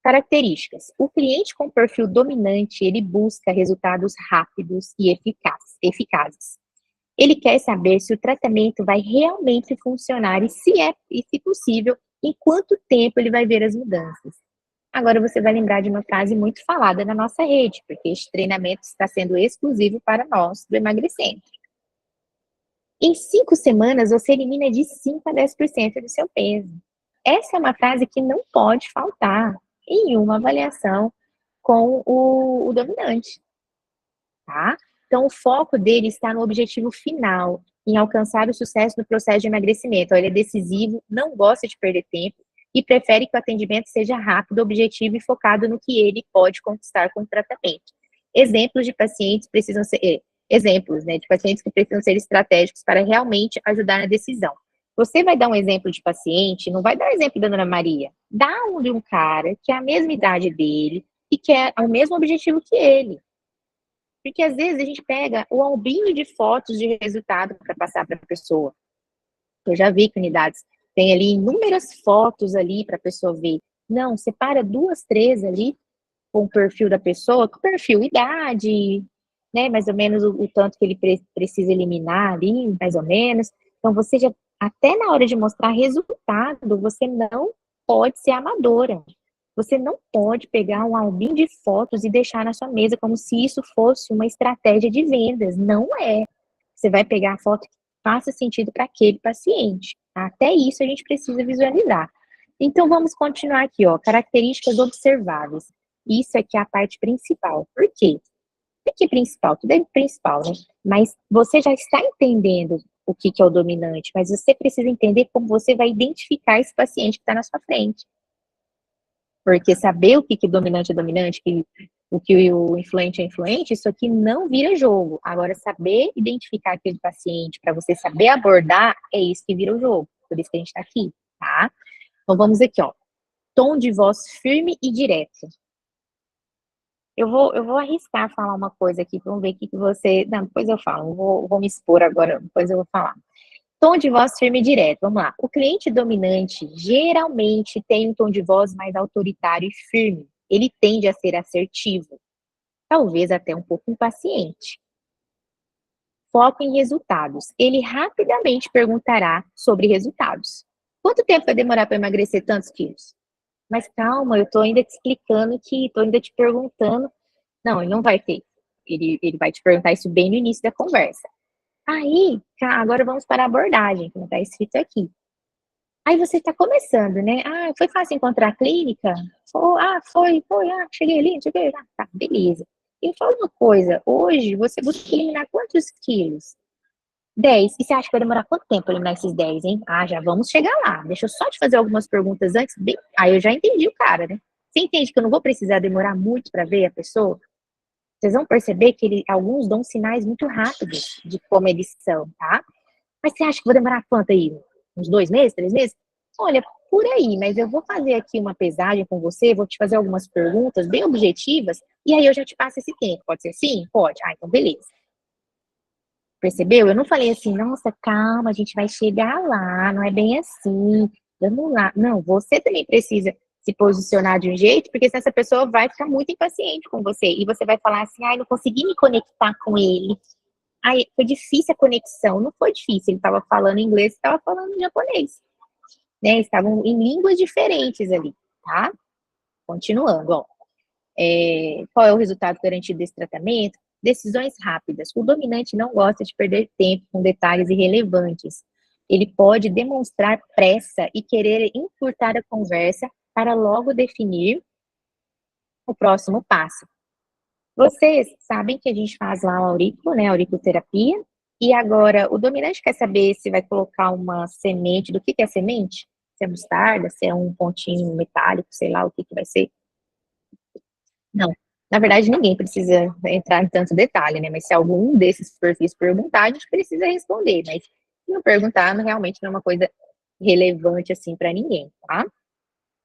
Speaker 1: Características. O cliente com perfil dominante, ele busca resultados rápidos e eficazes. Ele quer saber se o tratamento vai realmente funcionar e se possível, em quanto tempo ele vai ver as mudanças. Agora você vai lembrar de uma frase muito falada na nossa rede, porque este treinamento está sendo exclusivo para nós do Emagrecendo. Em 5 semanas, você elimina de 5 a 10% do seu peso. Essa é uma frase que não pode faltar em uma avaliação com o dominante, tá? Então, o foco dele está no objetivo final, em alcançar o sucesso no processo de emagrecimento. Ele é decisivo, não gosta de perder tempo e prefere que o atendimento seja rápido, objetivo e focado no que ele pode conquistar com o tratamento. Exemplos de pacientes precisam ser exemplos, né, de pacientes que precisam ser estratégicos para realmente ajudar na decisão. Você vai dar um exemplo de paciente, não vai dar exemplo da Dona Maria. Dá um de um cara que é a mesma idade dele e que é o mesmo objetivo que ele. Porque às vezes a gente pega o albinho de fotos de resultado para passar para a pessoa. Eu já vi que unidades tem ali inúmeras fotos ali para a pessoa ver. Não, separa 2, 3 ali com o perfil da pessoa, com o perfil, idade, né, mais ou menos o tanto que ele precisa eliminar ali, mais ou menos. Então, você já, até na hora de mostrar resultado, você não pode ser amadora. Você não pode pegar um álbum de fotos e deixar na sua mesa como se isso fosse uma estratégia de vendas. Não é. Você vai pegar a foto que faça sentido para aquele paciente. Até isso a gente precisa visualizar. Então, vamos continuar aqui, ó. Características observáveis. Isso aqui é a parte principal. Por quê? Por que principal? Tudo é principal, né? Mas você já está entendendo o que é o dominante, mas você precisa entender como você vai identificar esse paciente que está na sua frente. Porque saber o que é dominante, o que o influente é influente, isso aqui não vira jogo. Agora, saber identificar aquele paciente, para você saber abordar, é isso que vira o jogo. Por isso que a gente está aqui, tá? Então, vamos aqui, ó. Tom de voz firme e direto. Eu vou arriscar falar uma coisa aqui, vamos ver o que você... Não, depois eu falo, vou me expor agora, depois eu vou falar. Tom de voz firme e direto, vamos lá. O cliente dominante geralmente tem um tom de voz mais autoritário e firme. Ele tende a ser assertivo, talvez até um pouco impaciente. foco em resultados. Ele rapidamente perguntará sobre resultados. Quanto tempo vai demorar para emagrecer tantos quilos? Mas calma, eu estou ainda te explicando aqui, estou ainda te perguntando. Não, ele não vai ter. Ele vai te perguntar isso bem no início da conversa. Aí, agora vamos para a abordagem, como está escrito aqui. Aí você está começando, né? Ah, foi fácil encontrar a clínica? Foi, cheguei ali, cheguei lá, tá, beleza. E me fala uma coisa, hoje você busca eliminar quantos quilos? 10. E você acha que vai demorar quanto tempo para eliminar esses 10, hein? Ah, já vamos chegar lá. Deixa eu só te fazer algumas perguntas antes. Bem, aí eu já entendi o cara, né? Você entende que eu não vou precisar demorar muito para ver a pessoa? Vocês vão perceber que alguns dão sinais muito rápidos de como eles são, tá? Mas você acha que vou demorar quanto aí? Uns 2 meses, 3 meses? Olha, por aí, mas eu vou fazer aqui uma pesagem com você, vou te fazer algumas perguntas bem objetivas, e aí eu já te passo esse tempo. Pode ser sim? Pode. Ah, então beleza. Percebeu? Eu não falei assim, nossa, calma, a gente vai chegar lá, não é bem assim, vamos lá. Não, você também precisa se posicionar de um jeito, porque senão essa pessoa vai ficar muito impaciente com você, e você vai falar assim, ai, não consegui me conectar com ele. Ai, foi difícil a conexão. Não foi difícil, ele estava falando inglês, estava falando japonês, né? Estavam em línguas diferentes ali, tá? Continuando, ó. Qual é o resultado garantido desse tratamento? Decisões rápidas. O dominante não gosta de perder tempo com detalhes irrelevantes. Ele pode demonstrar pressa e querer encurtar a conversa para logo definir o próximo passo. Vocês sabem que a gente faz lá o aurículo, né, a auriculoterapia, e agora o dominante quer saber se vai colocar uma semente, do que é semente? Se é mostarda, se é um pontinho metálico, sei lá o que vai ser. Não, na verdade ninguém precisa entrar em tanto detalhe, né, mas se algum desses perfis perguntar, a gente precisa responder, mas se não perguntar, realmente não é uma coisa relevante assim para ninguém, tá?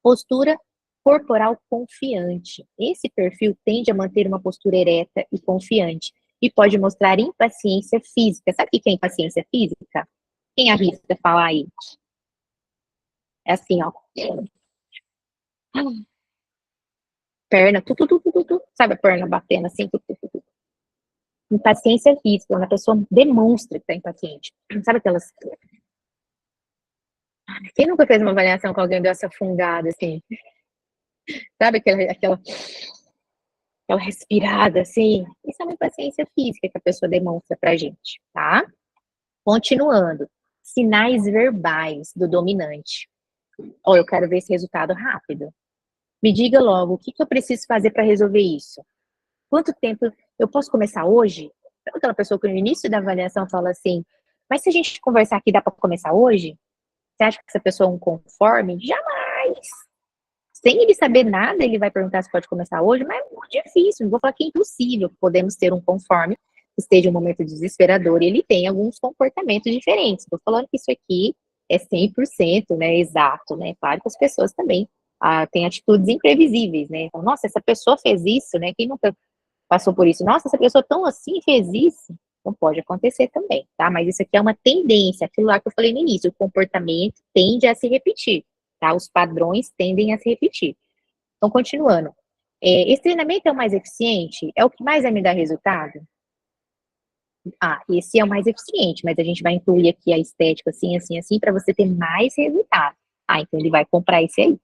Speaker 1: Postura corporal confiante. Esse perfil tende a manter uma postura ereta e confiante e pode mostrar impaciência física. Sabe o que é impaciência física? Quem arrisca falar aí? É assim, ó. Perna, sabe a perna batendo assim? Impaciência física, quando a pessoa demonstra que está impaciente. Sabe aquelas. Quem nunca fez uma avaliação com alguém deu essa fungada assim? Sabe aquela respirada assim? Isso é uma impaciência física que a pessoa demonstra pra gente, tá? Continuando. Sinais verbais do dominante. Ó, eu quero ver esse resultado rápido. Me diga logo, o que eu preciso fazer para resolver isso? Quanto tempo eu posso começar hoje? Sabe aquela pessoa que no início da avaliação fala assim, mas se a gente conversar aqui, dá para começar hoje? Você acha que essa pessoa é um conforme? Jamais! Sem ele saber nada, ele vai perguntar se pode começar hoje, mas é muito difícil, não vou falar que é impossível, podemos ter um conforme que esteja um momento desesperador e ele tem alguns comportamentos diferentes. Estou falando que isso aqui é 100%, né, exato, né? Claro que as pessoas também têm atitudes imprevisíveis, né? Então, nossa, essa pessoa fez isso, né? Quem nunca passou por isso? Nossa, essa pessoa tão assim fez isso. Não pode acontecer também, tá? Mas isso aqui é uma tendência, aquilo lá que eu falei no início, o comportamento tende a se repetir, tá? Os padrões tendem a se repetir. Então, continuando. Esse treinamento é o mais eficiente? É o que mais vai me dar resultado? Ah, esse é o mais eficiente, mas a gente vai incluir aqui a estética assim, assim, assim, para você ter mais resultado. Ah, então ele vai comprar esse aí,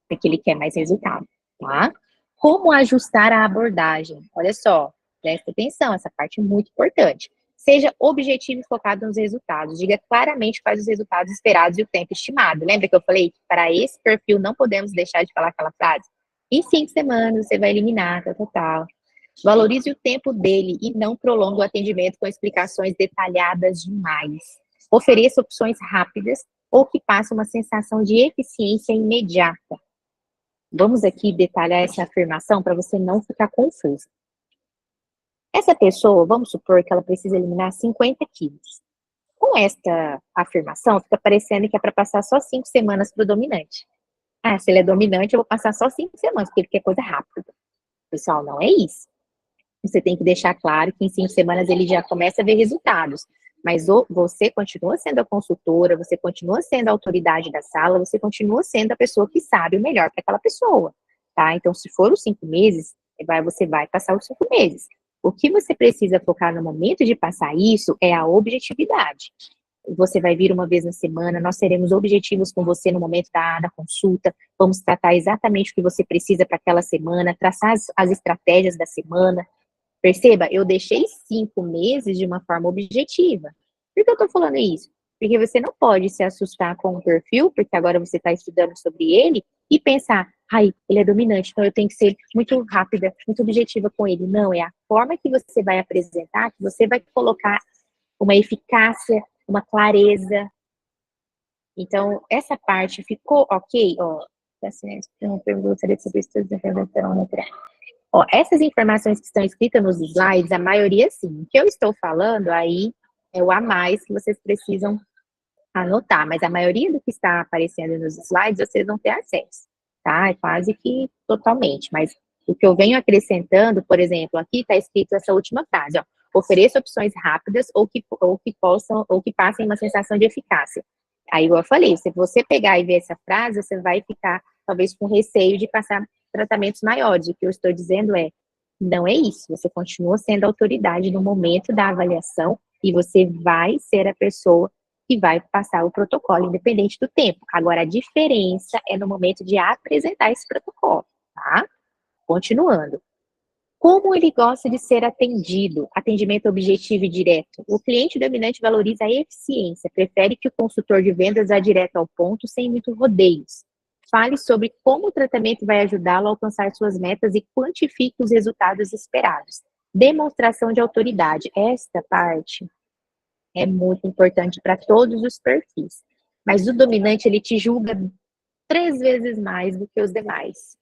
Speaker 1: porque ele quer mais resultado, tá? Como ajustar a abordagem? Olha só, presta atenção, essa parte é muito importante. Seja objetivo e focado nos resultados. Diga claramente quais os resultados esperados e o tempo estimado. Lembra que eu falei que para esse perfil não podemos deixar de falar aquela frase? Em 5 semanas você vai eliminar, tal. Valorize o tempo dele e não prolongue o atendimento com explicações detalhadas demais. Ofereça opções rápidas ou que passem uma sensação de eficiência imediata. Vamos aqui detalhar essa afirmação para você não ficar confuso. Essa pessoa, vamos supor que ela precisa eliminar 50 quilos. Com esta afirmação, fica parecendo que é para passar só 5 semanas para o dominante. Ah, se ele é dominante, eu vou passar só 5 semanas, porque ele quer coisa rápida. Pessoal, não é isso. Você tem que deixar claro que em 5 semanas ele já começa a ver resultados. Mas você continua sendo a consultora, você continua sendo a autoridade da sala, você continua sendo a pessoa que sabe o melhor para aquela pessoa, tá? Então, se for os 5 meses, você vai passar os 5 meses. O que você precisa focar no momento de passar isso é a objetividade. Você vai vir uma vez na semana, nós seremos objetivos com você no momento da consulta, vamos tratar exatamente o que você precisa para aquela semana, traçar as estratégias da semana. Perceba, eu deixei 5 meses de uma forma objetiva. Por que eu estou falando isso? Porque você não pode se assustar com o perfil, porque agora você está estudando sobre ele, e pensar, ai, ele é dominante, então eu tenho que ser muito rápida, muito objetiva com ele. Não, é a forma que você vai apresentar, que você vai colocar uma eficácia, uma clareza. Então, essa parte ficou ok? Ó, uma pergunta sobre estudos de intervenção natural. Ó, essas informações que estão escritas nos slides, a maioria sim. O que eu estou falando aí é o a mais que vocês precisam anotar, mas a maioria do que está aparecendo nos slides vocês vão ter acesso, tá? É quase que totalmente, mas o que eu venho acrescentando, por exemplo, aqui está escrito essa última frase, ó, ofereça opções rápidas ou que passem uma sensação de eficácia. Aí, igual eu falei, se você pegar e ver essa frase, você vai ficar, talvez, com receio de passar tratamentos maiores. O que eu estou dizendo é, não é isso, você continua sendo autoridade no momento da avaliação e você vai ser a pessoa que vai passar o protocolo, independente do tempo. Agora, a diferença é no momento de apresentar esse protocolo, tá? Continuando. Como ele gosta de ser atendido? Atendimento objetivo e direto. O cliente dominante valoriza a eficiência, prefere que o consultor de vendas vá direto ao ponto, sem muito rodeios. Fale sobre como o tratamento vai ajudá-lo a alcançar suas metas e quantifique os resultados esperados. Demonstração de autoridade. Esta parte é muito importante para todos os perfis. Mas o dominante, ele te julga 3 vezes mais do que os demais.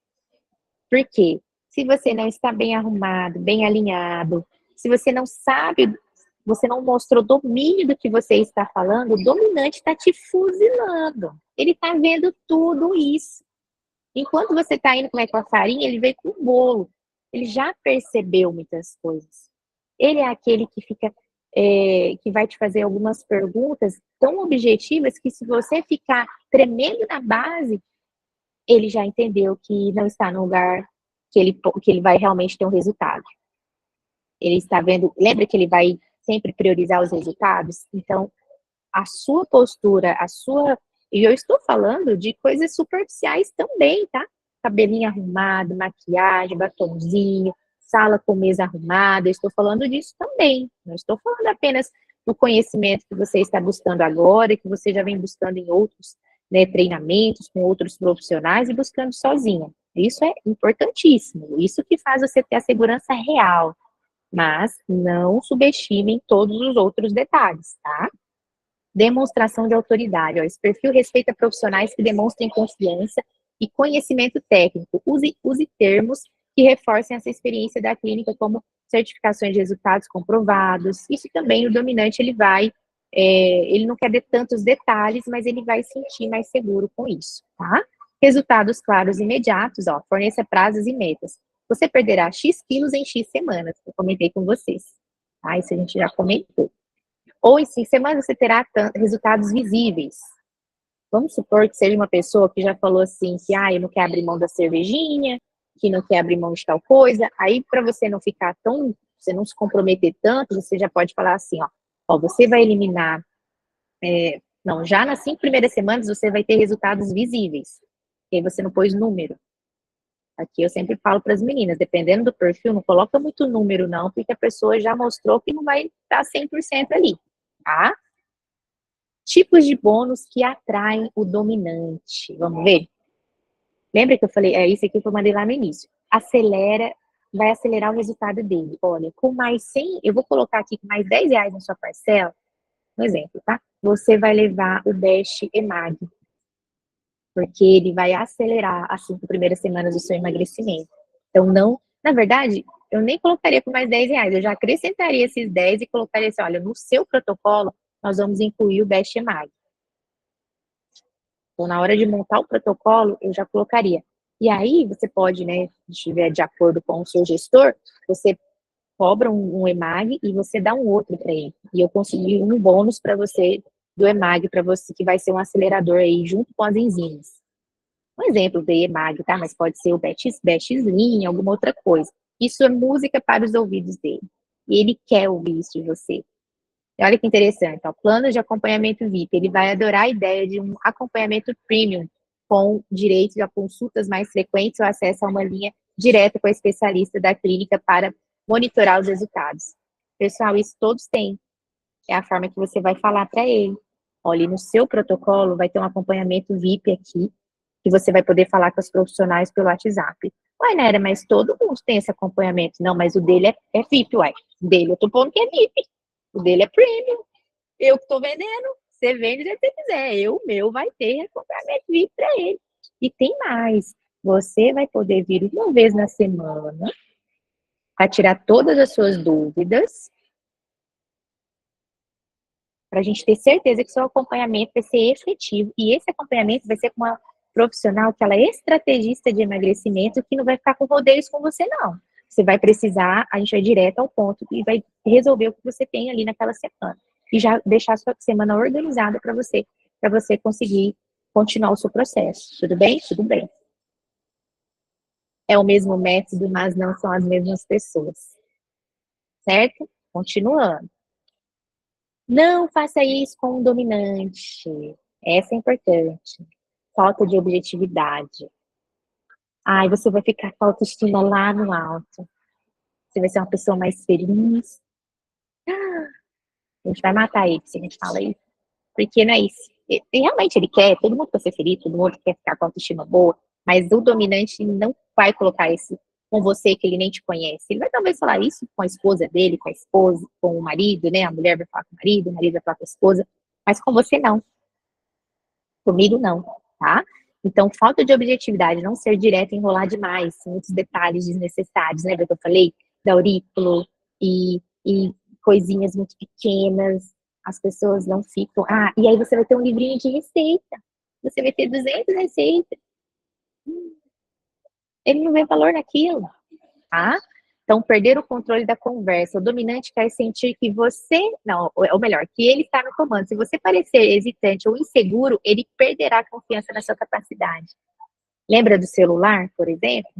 Speaker 1: Por quê? Se você não está bem arrumado, bem alinhado, se você não sabe, você não mostrou domínio do que você está falando, o dominante está te fuzilando. Ele está vendo tudo isso. Enquanto você está indo com a farinha, ele veio com o bolo. Ele já percebeu muitas coisas. Ele é aquele que fica, que vai te fazer algumas perguntas tão objetivas que se você ficar tremendo na base, ele já entendeu que não está no lugar que ele vai realmente ter um resultado. Ele está vendo, lembra que ele vai sempre priorizar os resultados? Então, a sua postura, e eu estou falando de coisas superficiais também, tá? Cabelinho arrumado, maquiagem, batonzinho, sala com mesa arrumada, eu estou falando disso também. Não estou falando apenas do conhecimento que você está buscando agora, que você já vem buscando em outros, né, treinamentos, com outros profissionais e buscando sozinha. Isso é importantíssimo, isso que faz você ter a segurança real, mas não subestimem todos os outros detalhes, tá? Demonstração de autoridade. Ó, esse perfil respeita profissionais que demonstrem confiança e conhecimento técnico. Use termos que reforcem essa experiência da clínica, como certificações de resultados comprovados. Isso também o dominante, ele não quer ter tantos detalhes, mas ele vai se sentir mais seguro com isso, tá? Resultados claros e imediatos, ó, forneça prazos e metas. Você perderá X quilos em X semanas, eu comentei com vocês, tá? Isso a gente já comentou. Ou em 5 semanas você terá resultados visíveis. Vamos supor que seja uma pessoa que já falou assim, que eu não quero abrir mão da cervejinha, que não quer abrir mão de tal coisa. Aí, para você não ficar você não se comprometer tanto, você já pode falar assim, ó você vai eliminar, já nas 5 primeiras semanas você vai ter resultados visíveis. E aí você não pôs número. Aqui eu sempre falo para as meninas, dependendo do perfil, não coloca muito número não, porque a pessoa já mostrou que não vai estar 100% ali, tá? Tipos de bônus que atraem o dominante. Vamos ver? Lembra que eu falei, isso aqui que eu mandei lá no início. Vai acelerar o resultado dele. Olha, com mais 100, eu vou colocar aqui com mais R$10 na sua parcela, um exemplo, tá? Você vai levar o Dash EMAG, porque ele vai acelerar as 5 primeiras semanas do seu emagrecimento. Então, na verdade, eu nem colocaria por mais R$10, eu já acrescentaria esses 10 e colocaria assim, olha, no seu protocolo, nós vamos incluir o Best EMAG. Então, na hora de montar o protocolo, eu já colocaria. E aí, você pode, né, se estiver de acordo com o seu gestor, você cobra um EMAG e você dá um outro para ele. E eu consegui um bônus para você, do EMAG, para você, que vai ser um acelerador aí, junto com as enzimas. Um exemplo do EMAG, tá? Mas pode ser o Best Slim, alguma outra coisa. Isso é música para os ouvidos dele. E ele quer ouvir isso de você. E olha que interessante, ó, plano de acompanhamento VIP. Ele vai adorar a ideia de um acompanhamento premium, com direito a consultas mais frequentes ou acesso a uma linha direta com a especialista da clínica para monitorar os resultados. Pessoal, isso todos têm. É a forma que você vai falar para ele. Olha, no seu protocolo vai ter um acompanhamento VIP aqui, que você vai poder falar com os profissionais pelo WhatsApp. Uai, Nera, mas todo mundo tem esse acompanhamento. Não, mas o dele é VIP, uai. O dele eu tô pondo que é VIP. O dele é premium. Eu que tô vendendo. Você vende se você quiser. O meu vai ter acompanhamento VIP para ele. E tem mais. Você vai poder vir uma vez na semana para tirar todas as suas dúvidas, para a gente ter certeza que seu acompanhamento vai ser efetivo. E esse acompanhamento vai ser com uma profissional que ela é estrategista de emagrecimento, que não vai ficar com rodeios com você, não. Você vai precisar, a gente vai direto ao ponto e vai resolver o que você tem ali naquela semana. E já deixar a sua semana organizada para você conseguir continuar o seu processo. Tudo bem? Tudo bem. É o mesmo método, mas não são as mesmas pessoas. Certo? Continuando. Não faça isso com um dominante. Essa é importante. Falta de objetividade. Ai, você vai ficar com a autoestima lá no alto. Você vai ser uma pessoa mais feliz. A gente vai matar ele se a gente fala isso. Porque não é isso. E realmente ele quer, todo mundo quer ser feliz, todo mundo quer ficar com a autoestima boa, mas o dominante não vai colocar isso com você que ele nem te conhece. Ele vai talvez falar isso com a esposa dele, com a esposa, com o marido, né? A mulher vai falar com o marido vai falar com a esposa, mas com você não. Comigo não, tá? Então, falta de objetividade, não ser direto, enrolar demais, muitos detalhes desnecessários, lembra que eu falei? Da aurículo e coisinhas muito pequenas, as pessoas não ficam... Ah, e aí você vai ter um livrinho de receita, você vai ter 200 receitas, ele não vê valor naquilo, tá? Então, perder o controle da conversa. O dominante quer sentir que você, não, ou melhor, que ele está no comando. Se você parecer hesitante ou inseguro, ele perderá a confiança na sua capacidade. Lembra do celular, por exemplo?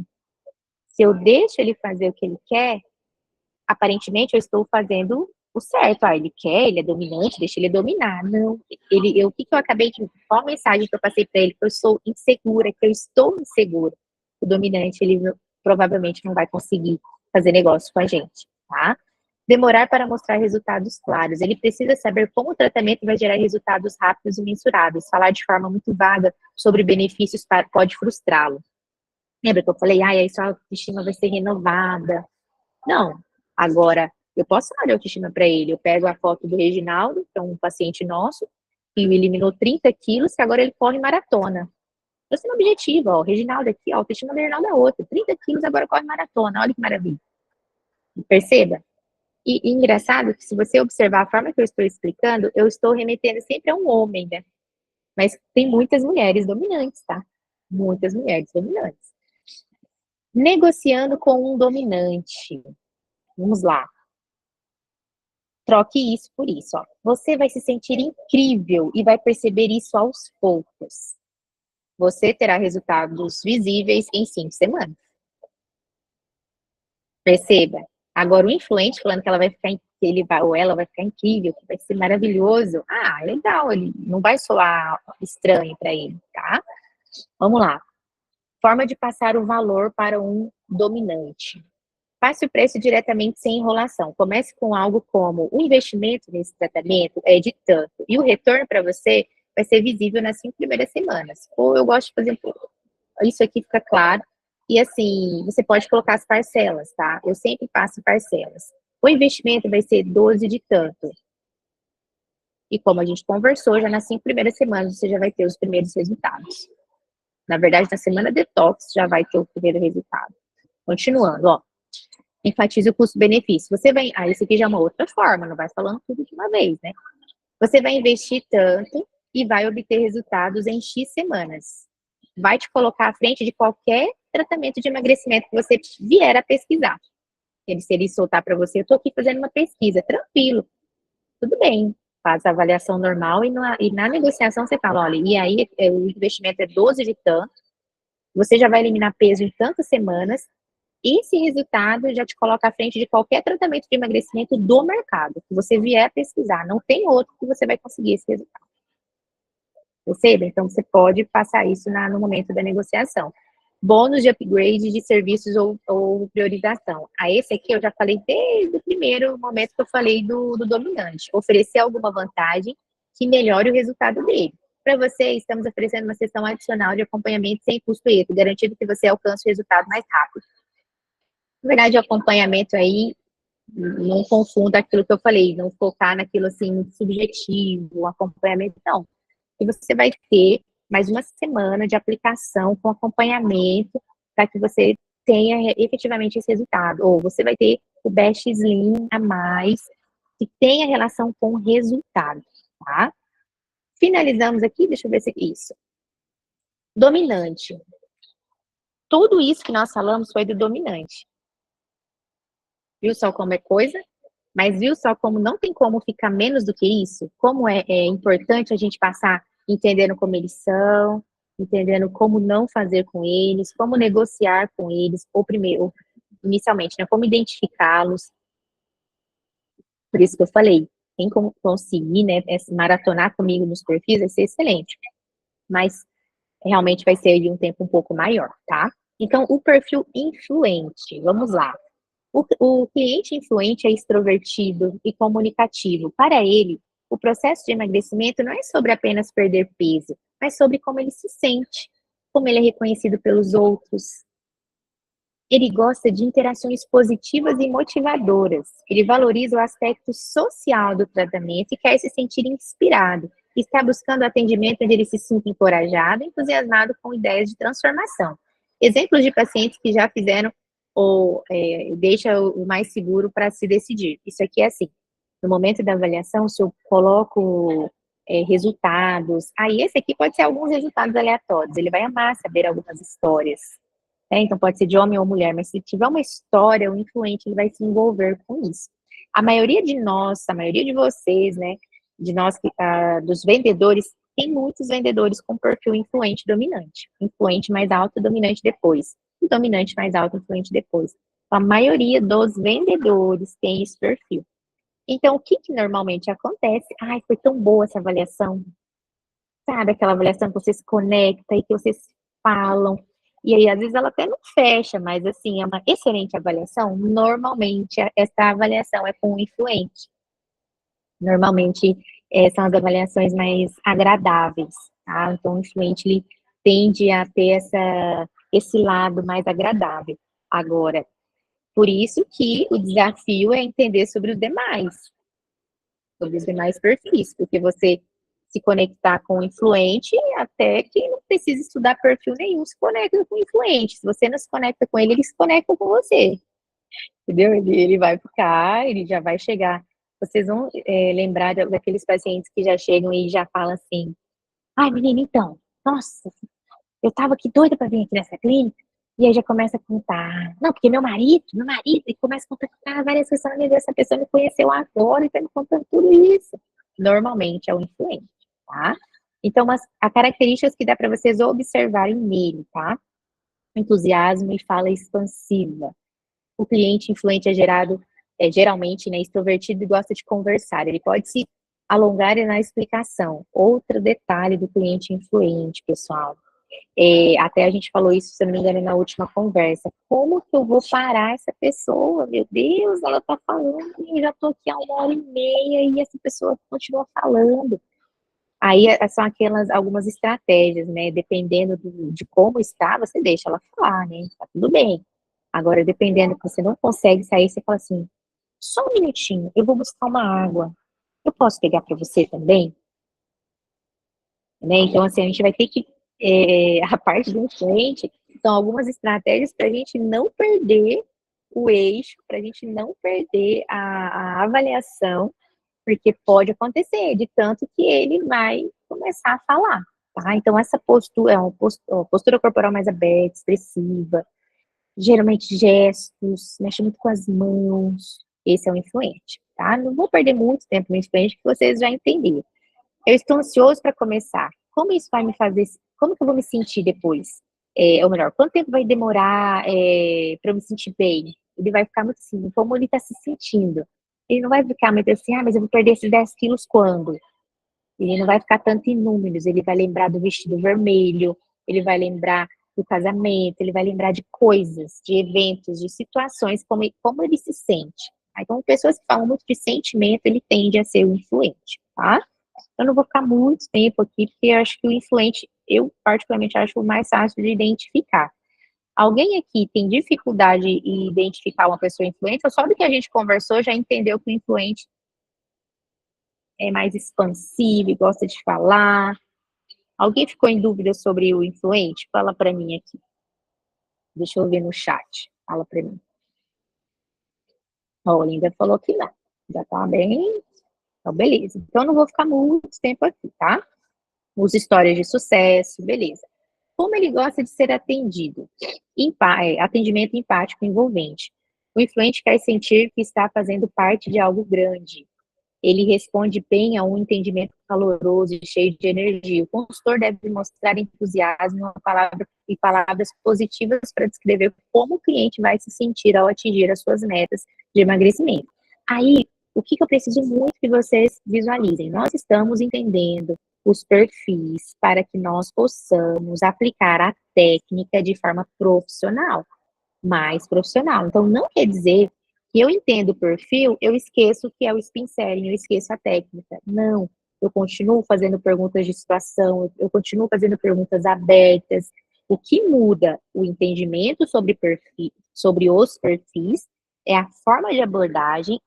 Speaker 1: Se eu deixo ele fazer o que ele quer, aparentemente eu estou fazendo o certo. Ah, ele quer, ele é dominante, deixa ele dominar. Não, o que eu acabei de... Qual a mensagem que eu passei para ele? Que eu sou insegura, que eu estou insegura. O dominante, ele provavelmente não vai conseguir fazer negócio com a gente, tá? Demorar para mostrar resultados claros. Ele precisa saber como o tratamento vai gerar resultados rápidos e mensuráveis. Falar de forma muito vaga sobre benefícios pode frustrá-lo. Lembra que eu falei, aí sua autoestima vai ser renovada. Não. Agora, eu posso falar de autoestima para ele. Eu pego a foto do Reginaldo, que é um paciente nosso, que eliminou 30 quilos, que agora ele corre maratona. Eu sou objetiva, ó, o Reginaldo aqui, ó, a autoestima do Reginaldo é outra. 30 quilos, agora corre maratona. Olha que maravilha. Perceba? E engraçado que se você observar a forma que eu estou explicando, eu estou remetendo sempre a um homem, né? Mas tem muitas mulheres dominantes, tá? Muitas mulheres dominantes. Negociando com um dominante. Vamos lá. Troque isso por isso, ó. Você vai se sentir incrível e vai perceber isso aos poucos. Você terá resultados visíveis em 5 semanas. Perceba. Agora, o influente falando que ela vai ficar, que ele vai, ou ela vai ficar incrível, que vai ser maravilhoso. Ah, legal, ele não vai soar estranho para ele, tá? Vamos lá. Forma de passar o valor para um dominante. Passe o preço diretamente sem enrolação. Comece com algo como: o investimento nesse tratamento é de tanto, e o retorno para você vai ser visível nas 5 primeiras semanas. Ou eu gosto de fazer, isso aqui fica claro, e assim, você pode colocar as parcelas, tá? Eu sempre passo parcelas. O investimento vai ser 12 de tanto. E como a gente conversou, já nas 5 primeiras semanas você já vai ter os primeiros resultados. Na verdade, na semana detox já vai ter o primeiro resultado. Continuando, ó. Enfatize o custo-benefício. Você vai... Ah, isso aqui já é uma outra forma, não vai falando tudo de uma vez, né? Você vai investir tanto e vai obter resultados em X semanas. Vai te colocar à frente de qualquer tratamento de emagrecimento que você vier a pesquisar. Se ele soltar para você, eu estou aqui fazendo uma pesquisa, tranquilo. Tudo bem, faz a avaliação normal e na negociação você fala, olha, e aí o investimento é 12 de tanto, você já vai eliminar peso em tantas semanas, esse resultado já te coloca à frente de qualquer tratamento de emagrecimento do mercado, que você vier a pesquisar, não tem outro que você vai conseguir esse resultado. Percebe? Então, você pode passar isso no momento da negociação. Bônus de upgrade de serviços ou priorização. Esse aqui eu já falei desde o primeiro momento que eu falei do dominante. Oferecer alguma vantagem que melhore o resultado dele. Para você, estamos oferecendo uma sessão adicional de acompanhamento sem custo extra, garantindo que você alcance o resultado mais rápido. Na verdade, o acompanhamento aí, não confunda aquilo que eu falei, não focar naquilo assim, subjetivo, o acompanhamento, não. E você vai ter mais uma semana de aplicação com acompanhamento para que você tenha efetivamente esse resultado. Ou você vai ter o Best Slim a mais, que tenha relação com o resultado, tá? Finalizamos aqui, deixa eu ver se isso. Dominante. Tudo isso que nós falamos foi do dominante. Viu só como é coisa? Mas viu só como não tem como ficar menos do que isso? Como é importante a gente passar entendendo como eles são, entendendo como não fazer com eles, como negociar com eles, ou primeiro, inicialmente, né? Como identificá-los. Por isso que eu falei, quem conseguir, né, maratonar comigo nos perfis vai ser excelente. Mas realmente vai ser aí um tempo um pouco maior, tá? Então, o perfil influente, vamos lá. O cliente influente é extrovertido e comunicativo. Para ele, o processo de emagrecimento não é sobre apenas perder peso, mas sobre como ele se sente, como ele é reconhecido pelos outros. Ele gosta de interações positivas e motivadoras. Ele valoriza o aspecto social do tratamento e quer se sentir inspirado. Está buscando atendimento onde ele se sinta encorajado e entusiasmado com ideias de transformação. Exemplos de pacientes que já fizeram ou deixa o mais seguro para se decidir. Isso aqui é assim, no momento da avaliação, se eu coloco resultados, aí esse aqui pode ser alguns resultados aleatórios, ele vai amar saber algumas histórias, né? Então pode ser de homem ou mulher, mas se tiver uma história, o influente ele vai se envolver com isso. A maioria de nós, a maioria de vocês, né, de nós, dos vendedores, tem muitos vendedores com perfil influente dominante. Influente mais alto, dominante depois. E dominante mais alto, influente depois. Então, a maioria dos vendedores tem esse perfil. Então, o que normalmente acontece? Ai, foi tão boa essa avaliação. Sabe aquela avaliação que você se conecta e que vocês falam. E aí, às vezes, ela até não fecha, mas, assim, é uma excelente avaliação. Normalmente, essa avaliação é com o influente. Normalmente, são as avaliações mais agradáveis, tá? Então, o influente, ele tende a ter esse lado mais agradável. Agora, por isso que o desafio é entender sobre os demais perfis, porque você se conectar com o influente, até que não precisa estudar perfil nenhum, se conecta com o influente. Se você não se conecta com ele se conecta com você. Entendeu? Ele vai ficar, ele já vai chegar. Vocês vão lembrar daqueles pacientes que já chegam e já falam assim, ai, menina, então, nossa, eu tava aqui doida para vir aqui nessa clínica, e aí já começa a contar, não, porque meu marido, e começa a contar várias pessoas, meu Deus, essa pessoa me conheceu agora e tá me contando tudo isso. Normalmente é o influente, tá? Então, as características que dá para vocês observarem nele, tá? Entusiasmo e fala expansiva. O cliente influente é geralmente, né, extrovertido e gosta de conversar. Ele pode se alongar na explicação. Outro detalhe do cliente influente, pessoal. Até a gente falou isso, se não me engano, na última conversa. Como que eu vou parar essa pessoa? Meu Deus, ela tá falando e já tô aqui há 1h30 e essa pessoa continua falando. Aí são algumas estratégias, né? Dependendo de como está, você deixa ela falar, né? Tá tudo bem. Agora, dependendo que você não consegue sair, você fala assim, só um minutinho, eu vou buscar uma água. Eu posso pegar para você também? Né? Então, assim, a gente vai ter que, a parte do influente, são algumas estratégias para a gente não perder o eixo, para a gente não perder a avaliação, porque pode acontecer, de tanto que ele vai começar a falar, tá? Então, essa postura é uma postura corporal mais aberta, expressiva, geralmente gestos, mexe muito com as mãos, esse é o influente, tá? Não vou perder muito tempo no influente, que vocês já entenderam. Eu estou ansioso para começar. Como isso vai me fazer? Como que eu vou me sentir depois? ou melhor, quanto tempo vai demorar para eu me sentir bem? Ele vai ficar muito assim, como ele está se sentindo. Ele não vai ficar muito assim, mas eu vou perder esses 10 quilos quando? Ele não vai ficar tanto em números, ele vai lembrar do vestido vermelho, ele vai lembrar do casamento, ele vai lembrar de coisas, de eventos, de situações, como ele se sente. Então, pessoas que falam muito de sentimento, ele tende a ser o influente, tá? Eu não vou ficar muito tempo aqui, porque eu acho que o influente, eu particularmente acho o mais fácil de identificar. Alguém aqui tem dificuldade em identificar uma pessoa influente, ou só do que a gente conversou já entendeu que o influente é mais expansivo e gosta de falar? Alguém ficou em dúvida sobre o influente? Fala para mim aqui. Deixa eu ver no chat. Fala para mim. Ó, a Linda falou que não. Já tá bem. Então, beleza. Então, não vou ficar muito tempo aqui, tá? Usa histórias de sucesso, beleza. Como ele gosta de ser atendido? Atendimento empático envolvente. O influente quer sentir que está fazendo parte de algo grande. Ele responde bem a um entendimento caloroso e cheio de energia. O consultor deve mostrar entusiasmo e palavras positivas para descrever como o cliente vai se sentir ao atingir as suas metas de emagrecimento. Aí, o que eu preciso muito que vocês visualizem? Nós estamos entendendo os perfis para que nós possamos aplicar a técnica de forma profissional, mais profissional. Então, não quer dizer que eu entendo o perfil, eu esqueço que é o spin selling, eu esqueço a técnica. Não, eu continuo fazendo perguntas de situação, eu continuo fazendo perguntas abertas. O que muda o entendimento sobre perfil, sobre os perfis é a forma de abordagem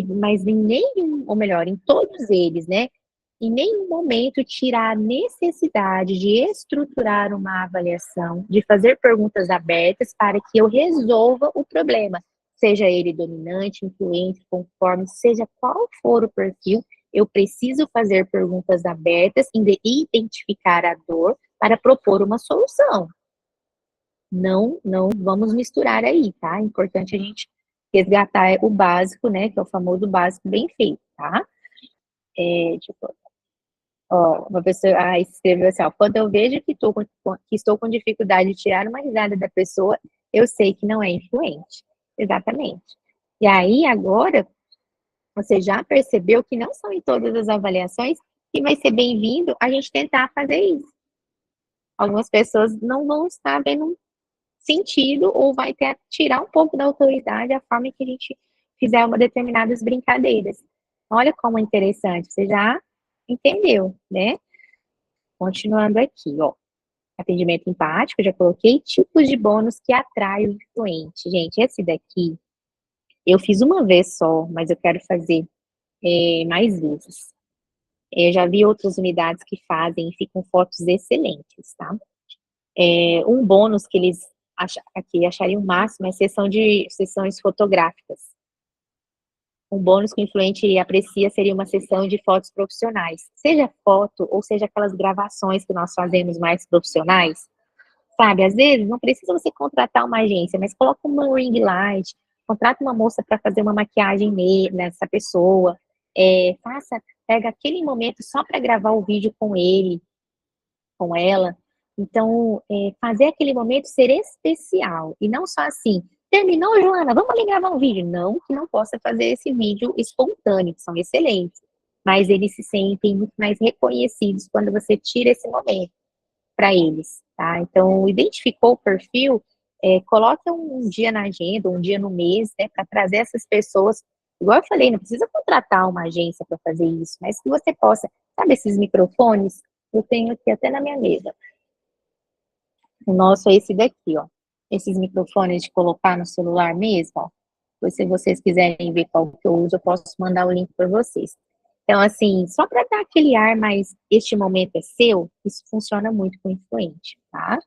Speaker 1: mas em nenhum, ou melhor, em todos eles, né? Em nenhum momento tirar a necessidade de estruturar uma avaliação, de fazer perguntas abertas para que eu resolva o problema, seja ele dominante, influente, conforme, seja qual for o perfil, eu preciso fazer perguntas abertas e identificar a dor para propor uma solução. Não vamos misturar aí, tá? É importante a gente resgatar o básico, né? Que é o famoso básico bem feito, tá? Tipo, ó, uma pessoa escreveu assim, ó, quando eu vejo que estou com dificuldade de tirar uma risada da pessoa, eu sei que não é influente. Exatamente. E aí, agora, você já percebeu que não são em todas as avaliações que vai ser bem-vindo a gente tentar fazer isso. Algumas pessoas não vão estar vendo sentido ou vai tirar um pouco da autoridade a forma que a gente fizer uma determinadas brincadeiras. Olha como é interessante, você já entendeu, né? Continuando aqui, ó. Atendimento empático, já coloquei. Tipos de bônus que atrai o cliente. Gente, esse daqui eu fiz uma vez só, mas eu quero fazer mais vezes. Eu já vi outras unidades que fazem e ficam fotos excelentes, tá? Um bônus que eles achariam o máximo é sessões fotográficas. Um bônus que o influente aprecia seria uma sessão de fotos profissionais. Seja foto ou seja aquelas gravações que nós fazemos mais profissionais, sabe? Às vezes não precisa você contratar uma agência, mas coloca uma ring light, contrata uma moça para fazer uma maquiagem nessa pessoa, pega aquele momento só para gravar o vídeo com ele, com ela. Então, fazer aquele momento ser especial e não só assim, terminou, Joana, vamos ali gravar um vídeo. Não que não possa fazer esse vídeo espontâneo, que são excelentes, mas eles se sentem muito mais reconhecidos quando você tira esse momento para eles, tá? Então, identificou o perfil, coloca um dia na agenda, um dia no mês, né, para trazer essas pessoas. Igual eu falei, não precisa contratar uma agência para fazer isso, mas que você possa, sabe esses microfones? Eu tenho aqui até na minha mesa. O nosso é esse daqui, ó. Esses microfones de colocar no celular mesmo, ó. Se vocês quiserem ver qual que eu uso, eu posso mandar o link para vocês. Então, assim, só para dar aquele ar, mas este momento é seu, isso funciona muito com o influente, tá?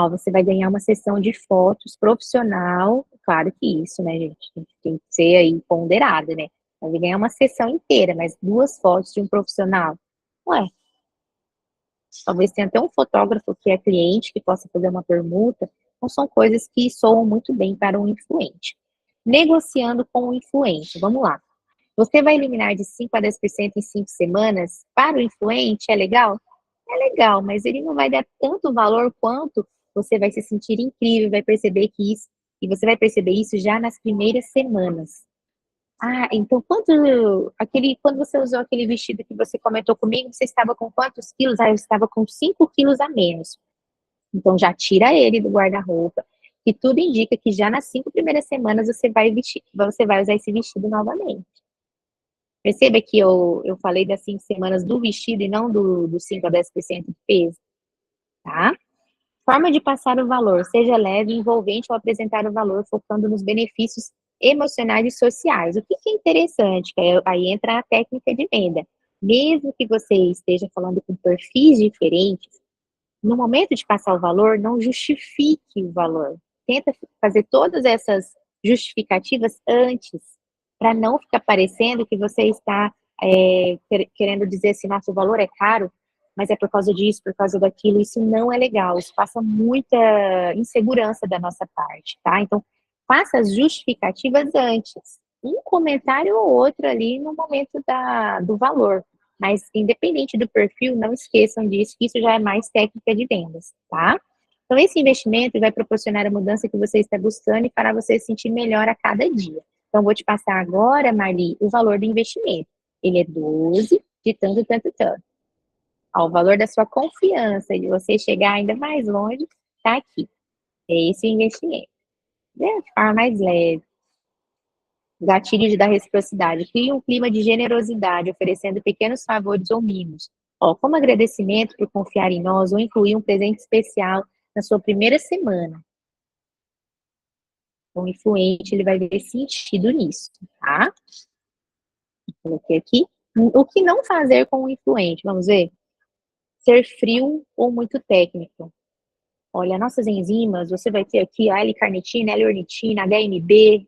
Speaker 1: Você vai ganhar uma sessão de fotos profissional, claro que isso, né, gente, tem que ser aí ponderado, né? Vai ganhar uma sessão inteira, mas 2 fotos de um profissional. Ué, talvez tenha até um fotógrafo que é cliente, que possa fazer uma permuta. Então, são coisas que soam muito bem para um influente. Negociando com o influente, vamos lá. Você vai eliminar de 5 a 10% em 5 semanas? Para o influente, é legal? é legal, mas ele não vai dar tanto valor quanto você vai se sentir incrível, vai perceber que isso, e você vai perceber isso já nas primeiras semanas. Ah, então quando você usou aquele vestido que você comentou comigo, você estava com quantos quilos? Ah, eu estava com 5 quilos a menos. Então já tira ele do guarda-roupa, que tudo indica que já nas 5 primeiras semanas você vai usar esse vestido novamente. Perceba que eu falei das 5 semanas do vestido e não do 5 a 10% de peso, tá? Forma de passar o valor, seja leve, envolvente ou apresentar o valor, focando nos benefícios emocionais e sociais. O que é interessante, que aí entra a técnica de venda. Mesmo que você esteja falando com perfis diferentes, no momento de passar o valor, não justifique o valor. Tenta fazer todas essas justificativas antes, para não ficar parecendo que você está querendo dizer assim, nossa, o valor é caro, mas é por causa disso, por causa daquilo. Isso não é legal, isso passa muita insegurança da nossa parte, tá? Então, faça as justificativas antes. Um comentário ou outro ali no momento do valor. Mas, independente do perfil, não esqueçam disso, que isso já é mais técnica de vendas, tá? Então, esse investimento vai proporcionar a mudança que você está buscando e fará você se sentir melhor a cada dia. Então, vou te passar agora, Marli, o valor do investimento. Ele é 12 de tanto, tanto, tanto. Ó, o valor da sua confiança e de você chegar ainda mais longe, tá aqui. É esse o investimento. De forma mais leve. Gatilhos da reciprocidade. Cria um clima de generosidade, oferecendo pequenos favores ou mimos. Ó, como agradecimento por confiar em nós ou incluir um presente especial na sua primeira semana. O influente, ele vai ver sentido nisso, tá? Coloquei aqui. O que não fazer com o influente? Vamos ver? Ser frio ou muito técnico. Olha, nossas enzimas, você vai ter aqui a L-carnitina, L-ornitina, HMB.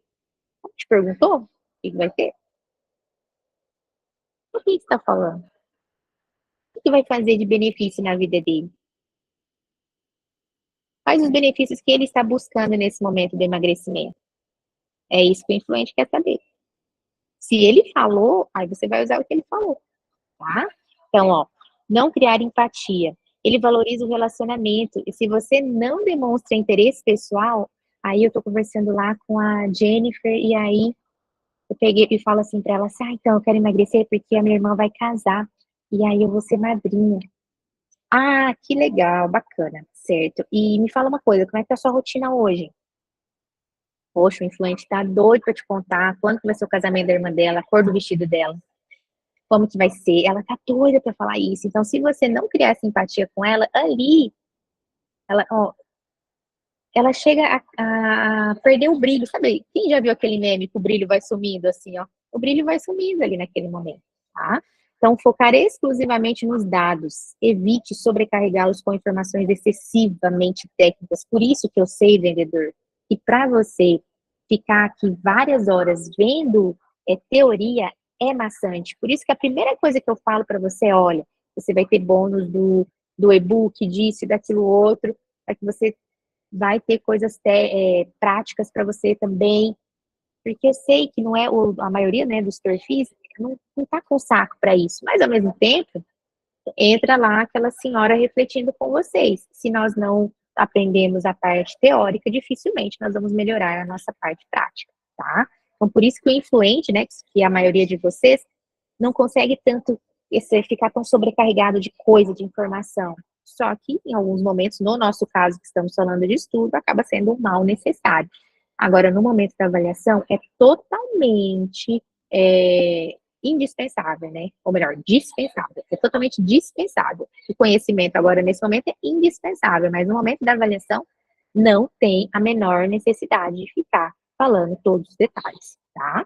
Speaker 1: Como te perguntou? O que vai ter? O que você está falando? O que vai fazer de benefício na vida dele? Quais os benefícios que ele está buscando nesse momento do emagrecimento? É isso que o influente quer saber. Se ele falou, aí você vai usar o que ele falou, tá? Então, ó, não criar empatia. Ele valoriza o relacionamento. E se você não demonstra interesse pessoal, aí eu tô conversando lá com a Jennifer e aí eu peguei e falo assim pra ela assim, ah, então eu quero emagrecer porque a minha irmã vai casar e aí eu vou ser madrinha. Ah, que legal, bacana, certo. E me fala uma coisa, como é que tá a sua rotina hoje? Poxa, o influente tá doido pra te contar quando que vai ser o casamento da irmã dela, a cor do vestido dela, como que vai ser. Ela tá doida pra falar isso. Então, se você não criar simpatia com ela, ali, ó, ela chega a perder o brilho, sabe? Quem já viu aquele meme que o brilho vai sumindo assim, ó? O brilho vai sumindo ali naquele momento, tá? Então, focar exclusivamente nos dados. Evite sobrecarregá-los com informações excessivamente técnicas. Por isso que eu sei, vendedor, que para você ficar aqui várias horas vendo teoria é maçante. Por isso que a primeira coisa que eu falo para você é, olha, você vai ter bônus do e-book, disso e daquilo outro, para que você vai ter coisas práticas para você também, porque eu sei que não é a maioria, né, dos perfis não tá com saco para isso, mas ao mesmo tempo entra lá aquela senhora refletindo com vocês. Se nós não aprendemos a parte teórica, dificilmente nós vamos melhorar a nossa parte prática, tá? Então por isso que o influente, né, que a maioria de vocês não consegue tanto ficar tão sobrecarregado de coisa, de informação. Só que, em alguns momentos, no nosso caso, que estamos falando de estudo, acaba sendo um mal necessário. Agora, no momento da avaliação, é totalmente indispensável, né? Ou melhor, dispensável. É totalmente dispensável. O conhecimento agora, nesse momento, é indispensável, mas no momento da avaliação, não tem a menor necessidade de ficar falando todos os detalhes, tá?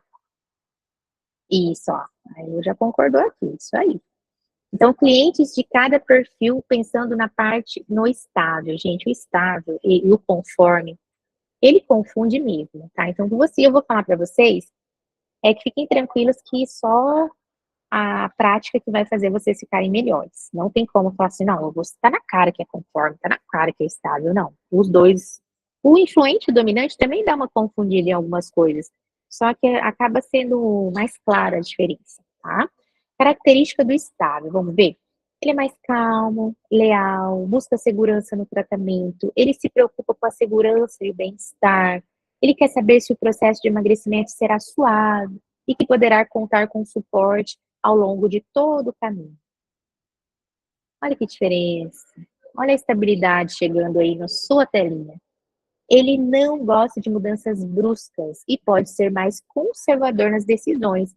Speaker 1: Isso, ó. Aí eu já concordou aqui, isso aí. Então, clientes de cada perfil pensando na parte, no estável, gente, o estável e o conforme, ele confunde mesmo, tá? Então, eu vou falar para vocês, é que fiquem tranquilos que só a prática que vai fazer vocês ficarem melhores. Não tem como falar assim, não, tá na cara que é conforme, tá na cara que é estável, não. Os dois, o influente e o dominante também dá uma confundida em algumas coisas, só que acaba sendo mais clara a diferença, tá? Característica do estável, vamos ver? Ele é mais calmo, leal, busca segurança no tratamento, ele se preocupa com a segurança e o bem-estar, ele quer saber se o processo de emagrecimento será suave e que poderá contar com suporte ao longo de todo o caminho. Olha que diferença. Olha a estabilidade chegando aí na sua telinha. Ele não gosta de mudanças bruscas e pode ser mais conservador nas decisões.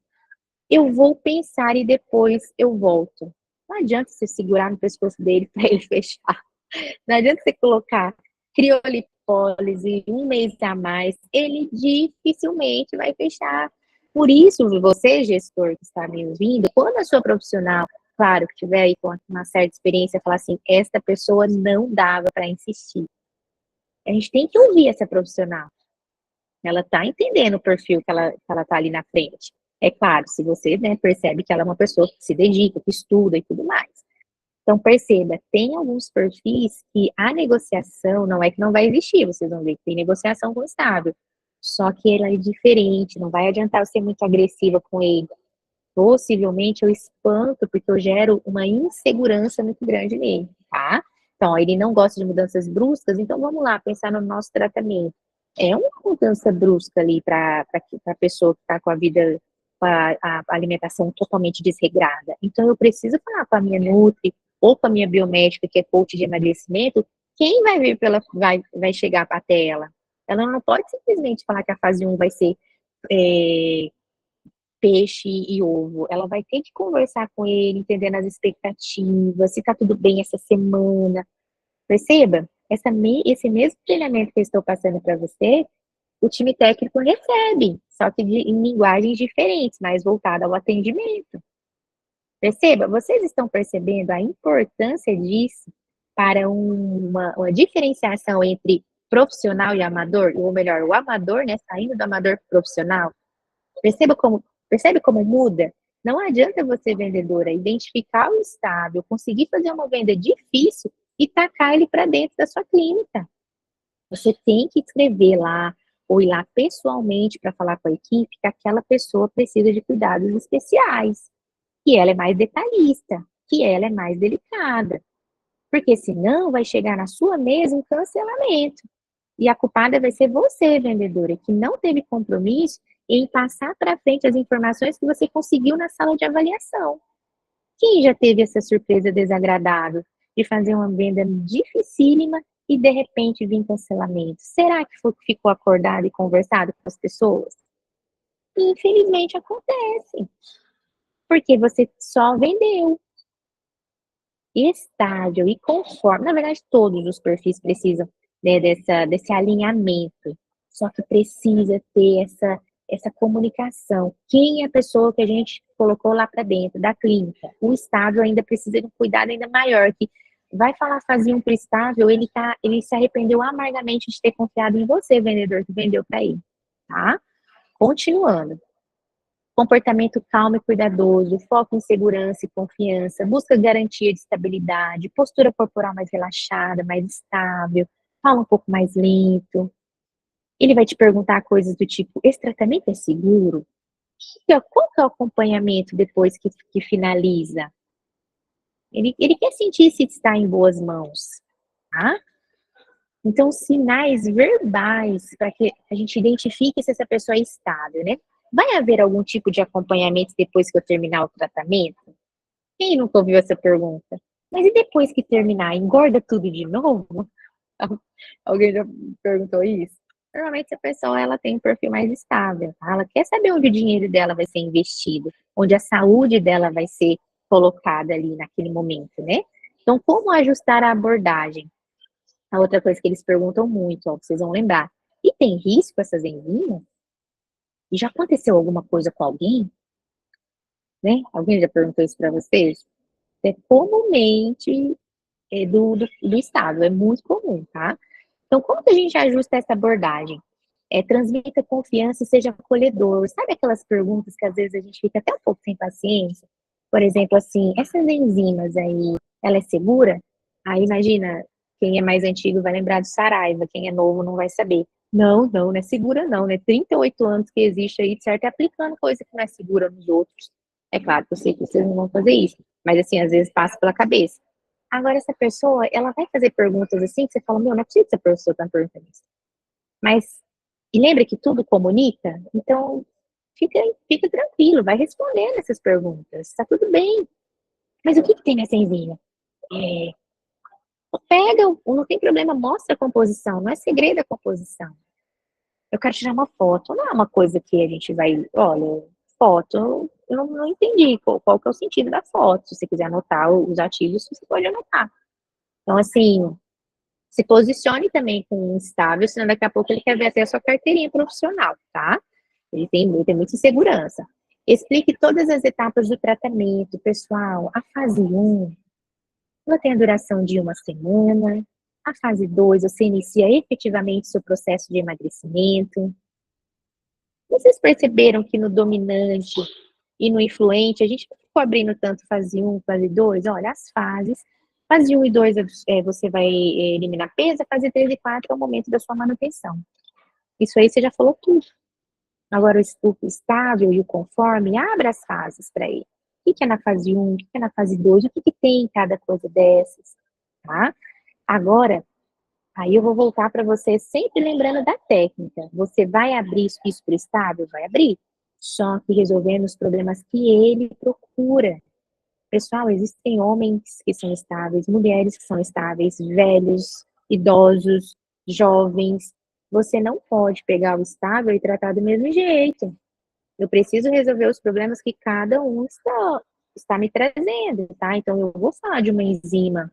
Speaker 1: Eu vou pensar e depois eu volto. Não adianta você segurar no pescoço dele para ele fechar. Não adianta você colocar criolipólise um mês a mais, ele dificilmente vai fechar. Por isso, você, gestor que está me ouvindo, quando a sua profissional, claro, que tiver aí com uma certa experiência, falar assim, esta pessoa não dava para insistir. A gente tem que ouvir essa profissional. Ela está entendendo o perfil que ela está ali na frente. É claro, se você, né, percebe que ela é uma pessoa que se dedica, que estuda e tudo mais. Então, perceba, tem alguns perfis que a negociação não é que não vai existir, vocês vão ver que tem negociação com o estável. Só que ela é diferente, não vai adiantar eu ser muito agressiva com ele. Possivelmente eu espanto, porque eu gero uma insegurança muito grande nele, tá? Então, ó, ele não gosta de mudanças bruscas, então vamos lá, pensar no nosso tratamento. É uma mudança brusca ali para a pessoa que está com a vida, com a alimentação totalmente desregrada. Então, eu preciso falar com a minha Nutri ou com a minha biomédica, que é coach de emagrecimento, quem vai vir vai chegar até ela? Ela não pode simplesmente falar que a fase 1 vai ser peixe e ovo. Ela vai ter que conversar com ele, entendendo as expectativas, se tá tudo bem essa semana. Perceba? Esse mesmo treinamento que eu estou passando para você, o time técnico recebe, só que em linguagens diferentes, mais voltada ao atendimento. Perceba? Vocês estão percebendo a importância disso para uma diferenciação entre profissional e amador, ou melhor, o amador, né, saindo do amador pro profissional? Percebe como muda? Não adianta você, vendedora, identificar o estável, conseguir fazer uma venda difícil e tacar ele para dentro da sua clínica. Você tem que escrever lá, ou ir lá pessoalmente para falar com a equipe que aquela pessoa precisa de cuidados especiais, que ela é mais detalhista, que ela é mais delicada. Porque senão vai chegar na sua mesa um cancelamento. E a culpada vai ser você, vendedora, que não teve compromisso em passar para frente as informações que você conseguiu na sala de avaliação. Quem já teve essa surpresa desagradável de fazer uma venda dificílima e de repente vir cancelamento? Será que ficou acordado e conversado com as pessoas? Infelizmente acontece, porque você só vendeu. Estável e conforme, na verdade todos os perfis precisam, né, desse alinhamento, só que precisa ter essa comunicação. Quem é a pessoa que a gente colocou lá para dentro da clínica? O estável ainda precisa de um cuidado ainda maior, que vai falar fazia um para o estável, ele se arrependeu amargamente de ter confiado em você, vendedor, que vendeu para ele, tá? Continuando. Comportamento calmo e cuidadoso, foco em segurança e confiança, busca garantia de estabilidade, postura corporal mais relaxada, mais estável, fala um pouco mais lento. Ele vai te perguntar coisas do tipo, esse tratamento é seguro? Qual que é o acompanhamento depois que finaliza? Ele quer sentir se está em boas mãos, tá? Então, sinais verbais para que a gente identifique se essa pessoa é estável, né? Vai haver algum tipo de acompanhamento depois que eu terminar o tratamento? Quem nunca ouviu essa pergunta? Mas e depois que terminar, engorda tudo de novo? Alguém já perguntou isso? Normalmente essa pessoa ela tem um perfil mais estável, tá? Ela quer saber onde o dinheiro dela vai ser investido, onde a saúde dela vai ser colocada ali naquele momento, né? Então, como ajustar a abordagem? A outra coisa que eles perguntam muito, ó, vocês vão lembrar. E tem risco essas enzimas? E já aconteceu alguma coisa com alguém? Né? Alguém já perguntou isso para vocês? É comumente do estado, é muito comum, tá? Então, como que a gente ajusta essa abordagem? Transmita confiança e seja acolhedor. Sabe aquelas perguntas que às vezes a gente fica até um pouco sem paciência? Por exemplo, assim, essas enzimas aí, ela é segura? Aí imagina, quem é mais antigo vai lembrar do Saraiva, quem é novo não vai saber. Não é segura não, né? 38 anos que existe aí, certo? É aplicando coisa que não é segura nos outros. É claro que eu sei que vocês não vão fazer isso, Mas assim, às vezes passa pela cabeça. Agora essa pessoa, ela vai fazer perguntas assim que você fala: "Meu, não é possível que essa pessoa tá perguntando isso". Mas e lembra que tudo comunica? Então fica fica tranquilo, vai respondendo essas perguntas, tá tudo bem. Mas o que que tem nessa enzima? Eh, pega, não tem problema, mostra a composição, não é segredo a composição. Eu quero tirar uma foto, não é uma coisa que a gente vai, olha, foto, eu não entendi qual que é o sentido da foto. Se você quiser anotar os ativos, você pode anotar. Então, assim, se posicione também com um estável, senão daqui a pouco ele quer ver até a sua carteirinha profissional, tá? Ele tem muita insegurança. Explique todas as etapas do tratamento, pessoal. A fase um, ela tem a duração de uma semana. A fase 2, você inicia efetivamente seu processo de emagrecimento. Vocês perceberam que no dominante e no influente, a gente não ficou abrindo tanto fase um, fase 2? Olha, as fases. Fase um e 2 você vai eliminar peso, fase 3 e 4 é o momento da sua manutenção. Isso aí você já falou tudo. Agora, o estável e o conforme, abra as fases para ele. O que é na fase um, o que é na fase 2, o que tem em cada coisa dessas, tá? Agora, aí eu vou voltar para você sempre lembrando da técnica. Você vai abrir isso para o estável? Vai abrir. Só que resolvendo os problemas que ele procura. Pessoal, existem homens que são estáveis, mulheres que são estáveis, velhos, idosos, jovens. Você não pode pegar o estável e tratar do mesmo jeito. Eu preciso resolver os problemas que cada um está me trazendo, tá? Então, eu vou falar de uma enzima,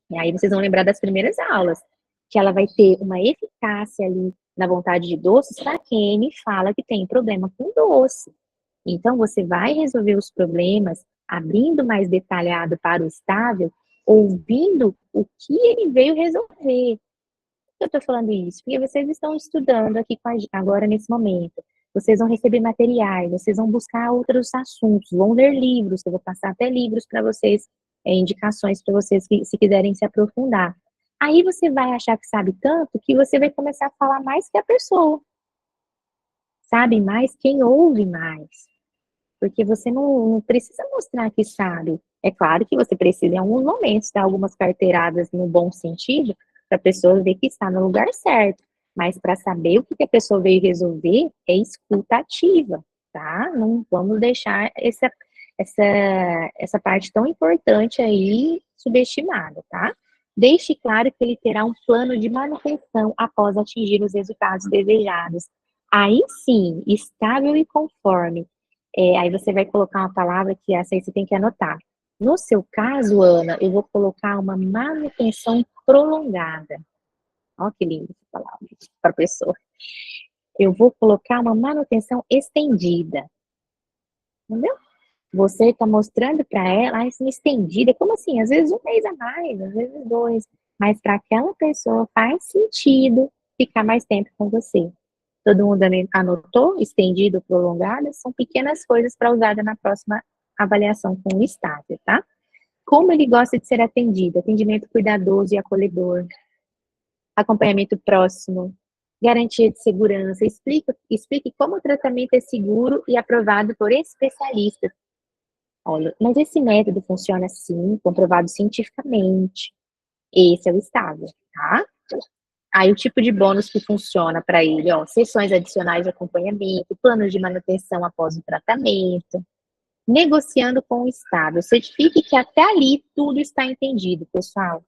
Speaker 1: e aí vocês vão lembrar das primeiras aulas, que ela vai ter uma eficácia ali na vontade de doces para quem me fala que tem problema com doce. Então, você vai resolver os problemas abrindo mais detalhado para o estável, ouvindo o que ele veio resolver. Por que eu estou falando isso? Porque vocês estão estudando aqui com agora nesse momento. Vocês vão receber materiais, vocês vão buscar outros assuntos, vão ler livros, eu vou passar até livros para vocês, indicações para vocês que se quiserem se aprofundar. Aí você vai achar que sabe tanto que você vai começar a falar mais que a pessoa. Sabe mais quem ouve mais. Porque você não precisa mostrar que sabe. É claro que você precisa, em alguns momentos, dar algumas carteiradas no bom sentido, para a pessoa ver que está no lugar certo. Mas para saber o que a pessoa veio resolver, é escuta ativa, tá? Não vamos deixar essa parte tão importante aí subestimada, tá? Deixe claro que ele terá um plano de manutenção após atingir os resultados desejados. Aí sim, estável e conforme. Aí você vai colocar uma palavra que essa aí você tem que anotar. No seu caso, Ana, eu vou colocar uma manutenção prolongada. Olha que linda essa palavra para a pessoa. Eu vou colocar uma manutenção estendida. Entendeu? Você está mostrando para ela, assim, estendida, como assim? Às vezes um mês a mais, às vezes dois. Mas para aquela pessoa faz sentido ficar mais tempo com você. Todo mundo anotou? Estendido, prolongada? São pequenas coisas para usar na próxima avaliação com o estágio, tá? Como ele gosta de ser atendido? Atendimento cuidadoso e acolhedor. Acompanhamento próximo. Garantia de segurança. Explique como o tratamento é seguro e aprovado por especialistas. Olha, mas esse método funciona assim, comprovado cientificamente. Esse é o estável, tá? Aí o tipo de bônus que funciona para ele, ó, sessões adicionais de acompanhamento, planos de manutenção após o tratamento, negociando com o estável. Certifique que até ali tudo está entendido, pessoal.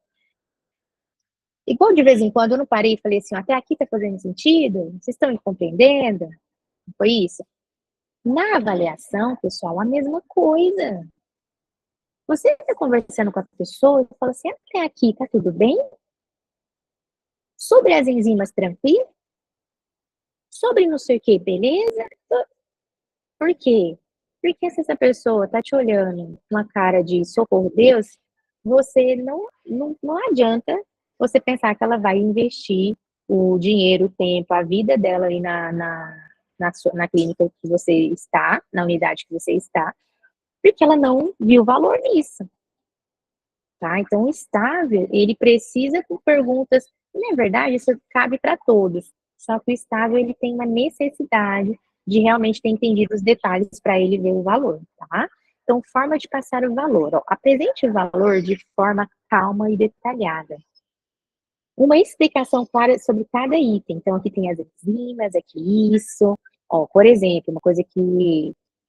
Speaker 1: Igual de vez em quando eu não parei e falei assim, ó, até aqui está fazendo sentido? Vocês estão me compreendendo? Não foi isso? Na avaliação, pessoal, a mesma coisa. Você está conversando com a pessoa e fala assim, até aqui está tudo bem? Sobre as enzimas, tranquilo? Sobre não sei o que, beleza? Por quê? Porque se essa pessoa tá te olhando com uma cara de socorro Deus, você não adianta você pensar que ela vai investir o dinheiro, o tempo, a vida dela aí na clínica que você está, na unidade que você está, porque ela não viu valor nisso, tá? Então, o estável, ele precisa com perguntas, e, na verdade, isso cabe para todos, só que o estável, ele tem uma necessidade de realmente ter entendido os detalhes para ele ver o valor, tá? Então, forma de passar o valor. Ó, apresente o valor de forma calma e detalhada. Uma explicação clara sobre cada item. Então, aqui tem as enzimas, aqui isso. Ó, por exemplo, uma coisa que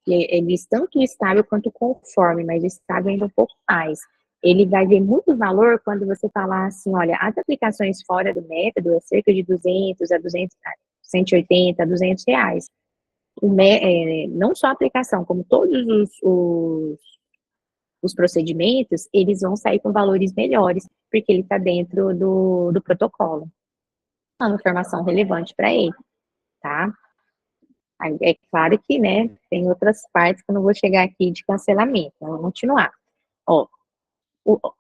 Speaker 1: ele diz tanto estável quanto conforme, mas estável ainda um pouco mais. Ele vai ver muito valor quando você falar assim, olha, as aplicações fora do método é cerca de 200 a 200, 180 a 200 reais. Não só a aplicação, como todos os procedimentos, eles vão sair com valores melhores, porque ele está dentro do protocolo. É uma informação relevante para ele, tá? Aí, é claro que, né, tem outras partes que eu não vou chegar aqui de cancelamento, então vamos continuar. Ó,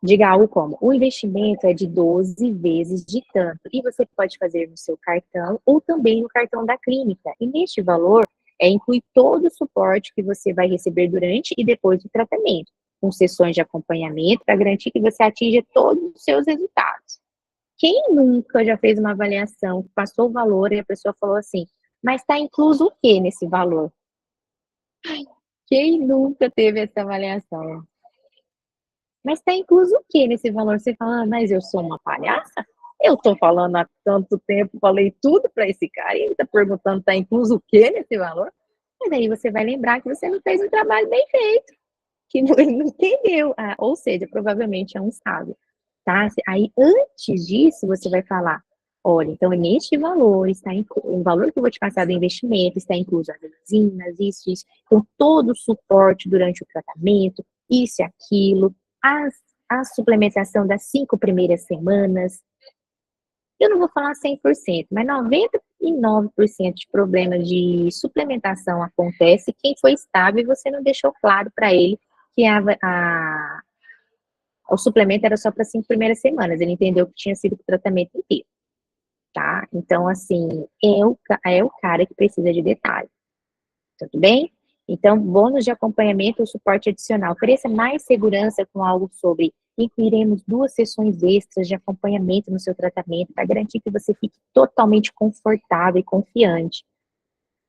Speaker 1: diga algo como, o investimento é de 12 vezes de tanto, e você pode fazer no seu cartão ou também no cartão da clínica. E neste valor, inclui todo o suporte que você vai receber durante e depois do tratamento, com sessões de acompanhamento para garantir que você atinja todos os seus resultados. Quem nunca já fez uma avaliação, passou o valor e a pessoa falou assim, mas está incluso o que nesse valor? Quem nunca teve essa avaliação? Mas está incluso o que nesse valor? Você fala, mas eu sou uma palhaça? Eu estou falando há tanto tempo, falei tudo para esse cara e ele está perguntando, está incluso o que nesse valor? Mas aí você vai lembrar que você não fez um trabalho bem feito, que ele não entendeu. Ou seja, provavelmente é um sábio, tá? Aí, antes disso, você vai falar, olha, então neste valor está o valor que eu vou te passar do investimento está incluso as enzimas, isso. Então, todo o suporte durante o tratamento, isso e aquilo, a suplementação das 5 primeiras semanas. Eu não vou falar 100%, mas 99% de problemas de suplementação acontece quem foi estável e você não deixou claro para ele que o suplemento era só para as 5 primeiras semanas. Ele entendeu que tinha sido o tratamento inteiro, tá? Então, assim, é o cara que precisa de detalhe. Tudo bem? Então, bônus de acompanhamento ou suporte adicional. Ofereça mais segurança com algo sobre incluiremos 2 sessões extras de acompanhamento no seu tratamento para garantir que você fique totalmente confortável e confiante.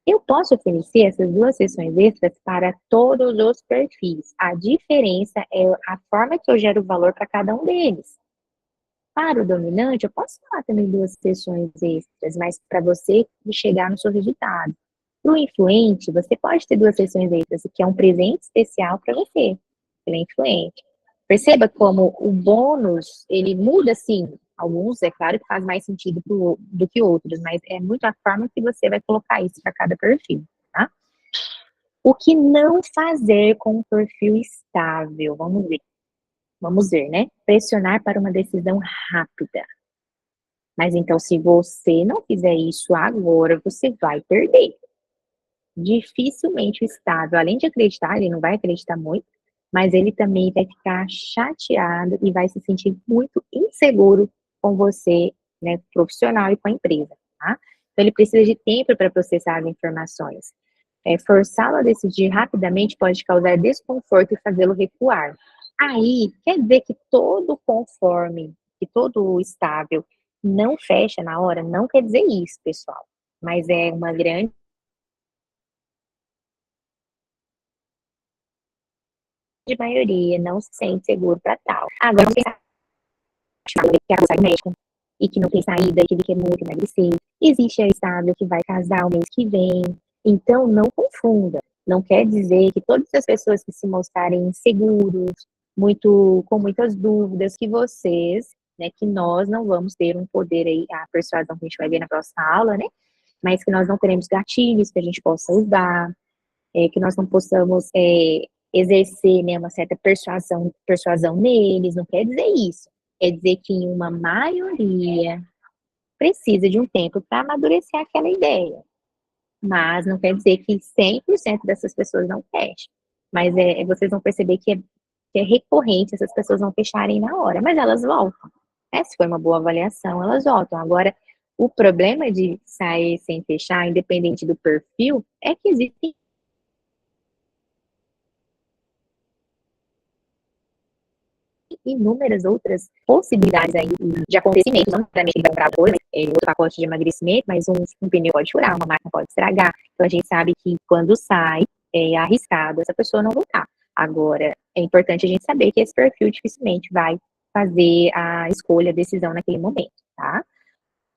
Speaker 1: Eu posso oferecer essas 2 sessões extras para todos os perfis. A diferença é a forma que eu gero valor para cada um deles. Para o dominante, eu posso falar também 2 sessões extras, mas para você chegar no seu resultado. Para o influente, você pode ter 2 sessões extras, que é um presente especial para você. Ele é influente. Perceba como o bônus, ele muda, sim. Alguns, é claro que faz mais sentido do que outros, mas é muito a forma que você vai colocar isso para cada perfil, tá? O que não fazer com um perfil estável? Vamos ver. Vamos ver, né? Pressionar para uma decisão rápida. Mas então, se você não fizer isso agora, você vai perder. Dificilmente o estável, além de acreditar, ele não vai acreditar muito, mas ele também vai ficar chateado e vai se sentir muito inseguro com você, né, profissional e com a empresa, tá? Então, ele precisa de tempo para processar as informações. Forçá-lo a decidir rapidamente pode causar desconforto e fazê-lo recuar. Aí, quer dizer que todo conforme, que todo estável não fecha na hora? Não quer dizer isso, pessoal. Mas é uma grande maioria não se sente seguro para tal. Agora, não pensar que quer usar médico e que não tem saída, que ele quer muito emagrecer. Existe a estável que vai casar o mês que vem. Então, não confunda. Não quer dizer que todas as pessoas que se mostrarem inseguros, com muitas dúvidas, que vocês, né, que nós não vamos ter um poder aí, a persuasão que a gente vai ver na próxima aula, né? Mas que nós não teremos gatilhos que a gente possa usar, que nós não possamos exercer, né, uma certa persuasão neles, não quer dizer isso. Quer dizer que em uma maioria precisa de um tempo para amadurecer aquela ideia. Mas não quer dizer que 100% dessas pessoas não fechem. Mas vocês vão perceber que é recorrente essas pessoas não fecharem na hora, mas elas voltam. Se foi uma boa avaliação, elas voltam. Agora, o problema de sair sem fechar, independente do perfil, é que existem inúmeras outras possibilidades aí de acontecimento, não necessariamente dar um prazo, outro pacote de emagrecimento, mas um pneu pode furar, uma máquina pode estragar. Então a gente sabe que quando sai, é arriscado essa pessoa não voltar. Agora, é importante a gente saber que esse perfil dificilmente vai fazer a escolha, a decisão naquele momento, tá?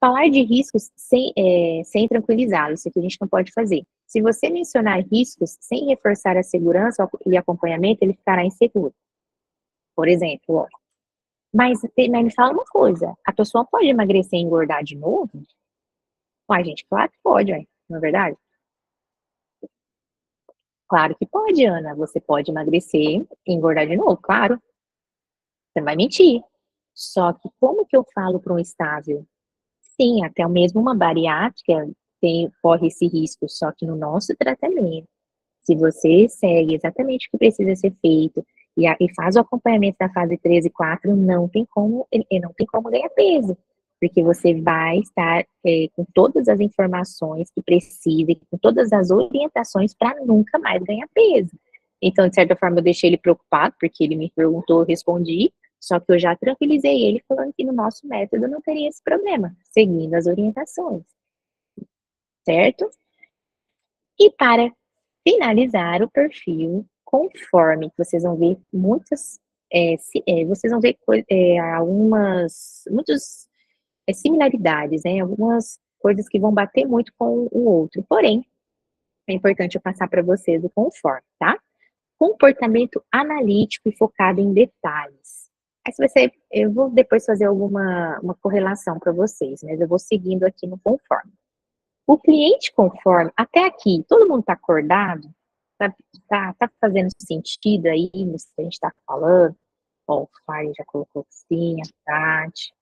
Speaker 1: Falar de riscos sem tranquilizá-lo, isso aqui a gente não pode fazer. Se você mencionar riscos sem reforçar a segurança e acompanhamento, ele ficará inseguro. Por exemplo, ó, mas me fala uma coisa, a pessoa pode emagrecer e engordar de novo? Uai, gente, claro que pode, ué, não é verdade? Claro que pode, Ana. Você pode emagrecer e engordar de novo, claro. Você não vai mentir. Só que como que eu falo para um estável? Sim, até mesmo uma bariátrica corre esse risco, só que no nosso tratamento, se você segue exatamente o que precisa ser feito e faz o acompanhamento da fase 3 e 4, não tem como ganhar peso, porque você vai estar com todas as informações que precisa, e com todas as orientações para nunca mais ganhar peso. Então, de certa forma, eu deixei ele preocupado, porque ele me perguntou, eu respondi, só que eu já tranquilizei ele falando que no nosso método não teria esse problema, seguindo as orientações, certo? E para finalizar o perfil, conforme vocês vão ver muitas, vocês vão ver algumas, muitas similaridades, né? Algumas coisas que vão bater muito com o outro. Porém, é importante eu passar para vocês o conforme, tá? Comportamento analítico e focado em detalhes. Aí se você, eu vou depois fazer uma correlação para vocês, mas eu vou seguindo aqui no conforme. O cliente conforme, até aqui, todo mundo está acordado? Tá fazendo sentido aí nisso que a gente está falando? Ó, o Fábio já colocou sim, a Tati,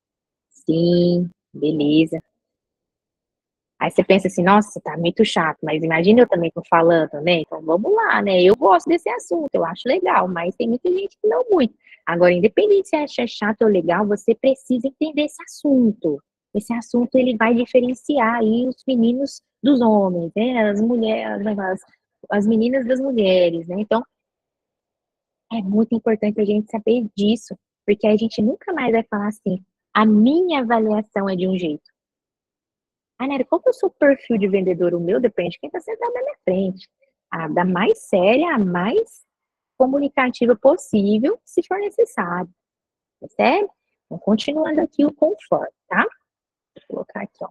Speaker 1: sim, beleza. Aí você pensa assim, nossa, tá muito chato, mas imagina eu também tô falando, né? Então vamos lá, né? Eu gosto desse assunto, eu acho legal, mas tem muita gente que não muito. Agora, independente se acha chato ou legal, você precisa entender esse assunto. Esse assunto ele vai diferenciar aí os meninos dos homens, né? As mulheres, as meninas das mulheres, né? Então, é muito importante a gente saber disso, porque a gente nunca mais vai falar assim, a minha avaliação é de um jeito. Ah, Nery, qual que é o seu perfil de vendedor? O meu depende de quem está sentado na minha frente. A da mais séria, a mais comunicativa possível, se for necessário. Percebe? Então, continuando aqui o conforto, tá? Vou colocar aqui, ó.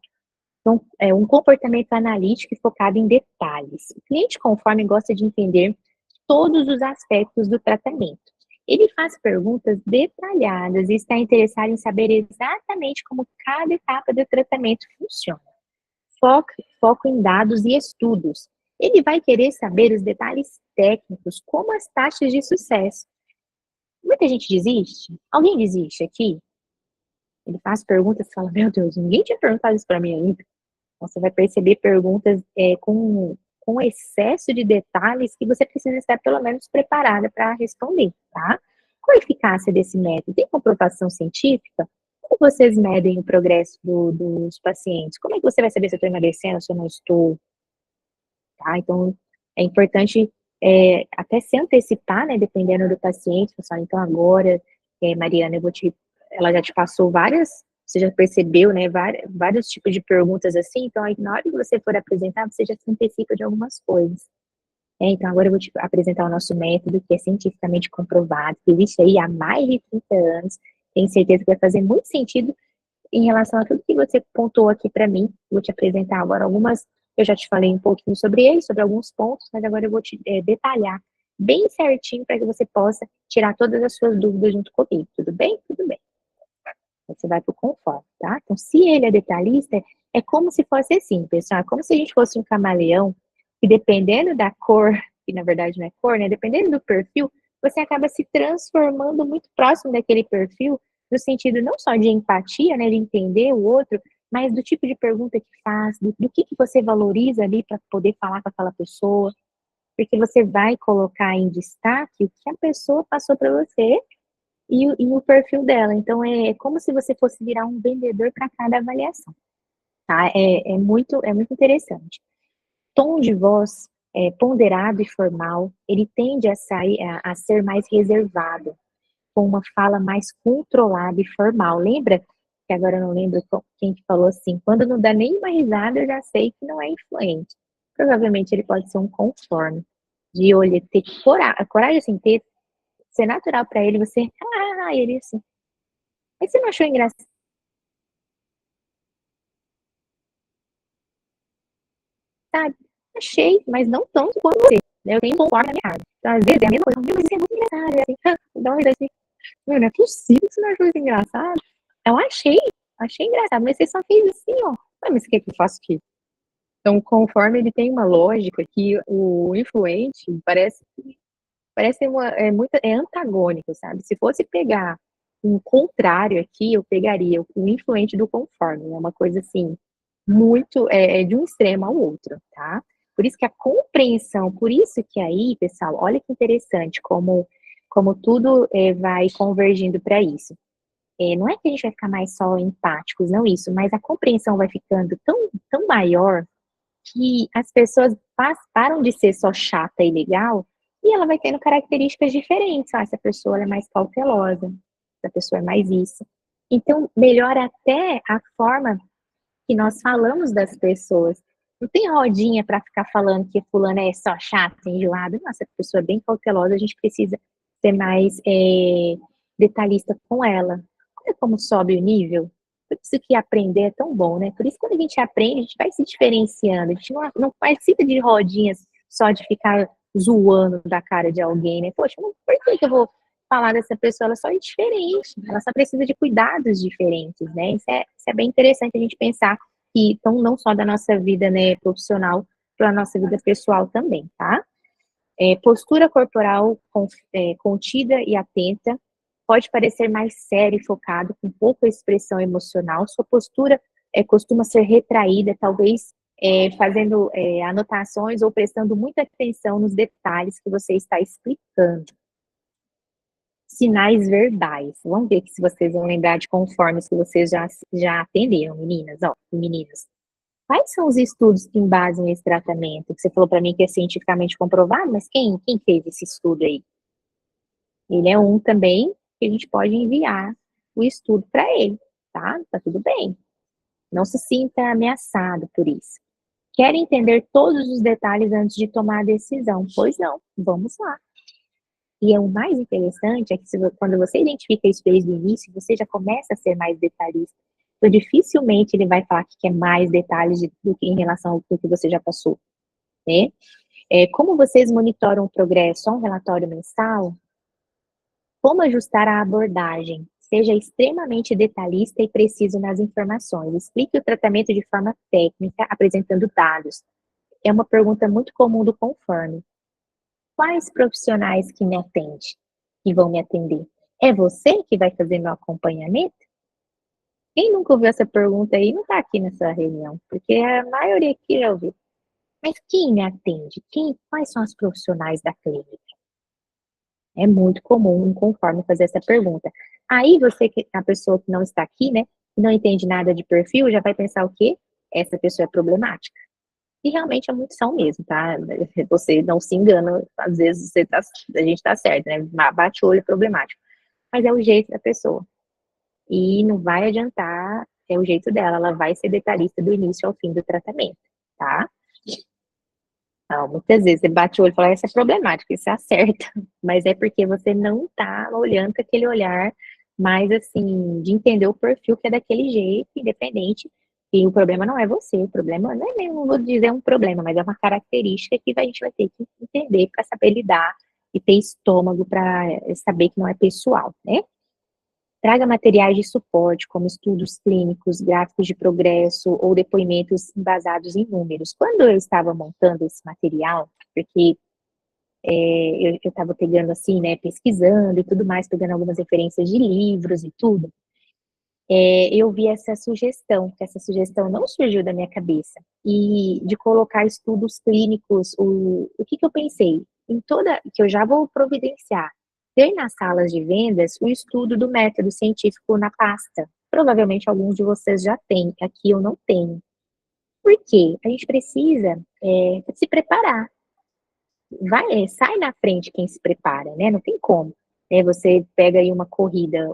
Speaker 1: Então, é um comportamento analítico e focado em detalhes. O cliente conforme gosta de entender todos os aspectos do tratamento. Ele faz perguntas detalhadas e está interessado em saber exatamente como cada etapa do tratamento funciona. Foco em dados e estudos. Ele vai querer saber os detalhes técnicos, como as taxas de sucesso. Muita gente desiste? Alguém desiste aqui? Ele faz perguntas e fala, meu Deus, ninguém tinha perguntado isso para mim ainda. Então, você vai perceber perguntas com excesso de detalhes que você precisa estar pelo menos preparada para responder, tá? Qual a eficácia desse método? Tem comprovação científica? Como vocês medem o progresso dos pacientes? Como é que você vai saber se eu estou emagrecendo, se eu não estou? Tá? Então, é importante até se antecipar, né, dependendo do paciente, pessoal. Então, agora, Mariana, ela já te passou várias, você já percebeu, né, vários tipos de perguntas assim, então, aí, na hora que você for apresentar, você já se antecipa de algumas coisas. Então, agora eu vou te apresentar o nosso método, que é cientificamente comprovado, que existe aí há mais de 30 anos, tenho certeza que vai fazer muito sentido em relação a tudo que você pontuou aqui para mim. Vou te apresentar agora algumas, eu já te falei um pouquinho sobre ele, sobre alguns pontos, mas agora eu vou te detalhar bem certinho para que você possa tirar todas as suas dúvidas junto comigo. Tudo bem? Tudo bem. Você vai para o conforme, tá? Então, se ele é detalhista, é como se fosse assim, pessoal, é como se a gente fosse um camaleão, que dependendo da cor, que na verdade não é cor, né? Dependendo do perfil, você acaba se transformando muito próximo daquele perfil, no sentido não só de empatia, né, de entender o outro, mas do tipo de pergunta que faz, do que você valoriza ali para poder falar com aquela pessoa, porque você vai colocar em destaque o que a pessoa passou para você e o perfil dela. Então, é como se você fosse virar um vendedor para cada avaliação, tá? É muito interessante. Tom de voz ponderado e formal, ele tende a ser mais reservado, com uma fala mais controlada e formal. Lembra? Que agora eu não lembro quem que falou assim, quando não dá nem uma risada, eu já sei que não é influente. Provavelmente ele pode ser um conforme. de olhar, ter coragem, assim, ser natural para ele, você, e ele assim, mas você não achou engraçado? Achei, mas não tanto quanto você, né, eu tenho um conforme na minha casa. Então, às vezes, é a mesma coisa, meu, mas isso é muito engraçado, é assim, dá uma risada assim, meu, não é possível que você não achou isso engraçado. Eu achei engraçado, mas você só fez assim, ó. Mas o que que eu faço aqui? Então, conforme ele tem uma lógica que o influente parece muito antagônico, sabe? Se fosse pegar um contrário aqui, eu pegaria o influente do conforme. É uma coisa assim, muito de um extremo ao outro, tá? Por isso que a compreensão, por isso que aí, pessoal, olha que interessante como tudo vai convergindo para isso. Não é que a gente vai ficar mais só empáticos, não isso, mas a compreensão vai ficando tão maior que as pessoas param de ser só chata e legal e ela vai tendo características diferentes. Essa pessoa ela é mais cautelosa, essa pessoa é mais isso. Então, melhora até a forma que nós falamos das pessoas. Não tem rodinha para ficar falando que fulano é só chato, enjoado. Nossa, a pessoa é bem cautelosa, a gente precisa ser mais detalhista com ela. Olha como sobe o nível. Por isso que aprender é tão bom, né? Por isso, quando a gente aprende, a gente vai se diferenciando. A gente não participa de rodinhas só de ficar zoando da cara de alguém, né? Poxa, por que eu vou falar dessa pessoa? Ela só é diferente, ela só precisa de cuidados diferentes, né? Isso é bem interessante a gente pensar que, então, não só da nossa vida, né, profissional, para a nossa vida pessoal também, tá? Postura corporal contida e atenta, pode parecer mais sério e focado, com pouca expressão emocional. Sua postura costuma ser retraída, talvez fazendo anotações ou prestando muita atenção nos detalhes que você está explicando. Sinais verbais. Vamos ver aqui se vocês vão lembrar de conformes que vocês já atenderam, meninas, ó, meninos. Quais são os estudos que embasam esse tratamento? Que você falou para mim que é cientificamente comprovado, mas quem fez esse estudo aí? Ele é um também que a gente pode enviar o estudo para ele, tá? Tá tudo bem. Não se sinta ameaçado por isso. Quer entender todos os detalhes antes de tomar a decisão? Pois não, vamos lá. E o mais interessante é que quando você identifica isso desde o início, você já começa a ser mais detalhista. Então, dificilmente ele vai falar que quer mais detalhes do que em relação ao que você já passou, né? Como vocês monitoram o progresso? Só um relatório mensal? Como ajustar a abordagem? Seja extremamente detalhista e preciso nas informações. Explique o tratamento de forma técnica, apresentando dados. É uma pergunta muito comum do conforme. Quais profissionais que me atendem, que vão me atender? É você que vai fazer meu acompanhamento? Quem nunca ouviu essa pergunta aí não está aqui nessa reunião, porque a maioria aqui já ouviu. Mas quem me atende? Quais são os profissionais da clínica? É muito comum um conforme fazer essa pergunta. Aí a pessoa que não está aqui, né, que não entende nada de perfil, já vai pensar o quê? Essa pessoa é problemática. E realmente é muito são mesmo, tá? Você não se engana, às vezes a gente tá certo, né? Bate o olho, é problemático. Mas é o jeito da pessoa. E não vai adiantar, é o jeito dela, ela vai ser detalhista do início ao fim do tratamento, tá? Então, muitas vezes você bate o olho e fala, essa é problemática, isso acerta. Mas é porque você não tá olhando com aquele olhar mais assim, de entender o perfil que é daquele jeito, independente. E o problema não é você, o problema não é nem, não vou dizer um problema, mas é uma característica que a gente vai ter que entender para saber lidar e ter estômago para saber que não é pessoal, né? Traga materiais de suporte, como estudos clínicos, gráficos de progresso ou depoimentos embasados em números. Quando eu estava montando esse material, porque eu estava pegando assim, né, pesquisando e tudo mais, pegando algumas referências de livros e tudo, eu vi essa sugestão, que essa sugestão não surgiu da minha cabeça, e de colocar estudos clínicos, o que eu pensei? Que eu já vou providenciar, ter nas salas de vendas o estudo do método científico na pasta. Provavelmente alguns de vocês já têm, aqui eu não tenho. Por quê? A gente precisa se preparar. Sai na frente quem se prepara, né? Não tem como. Você pega aí uma corrida,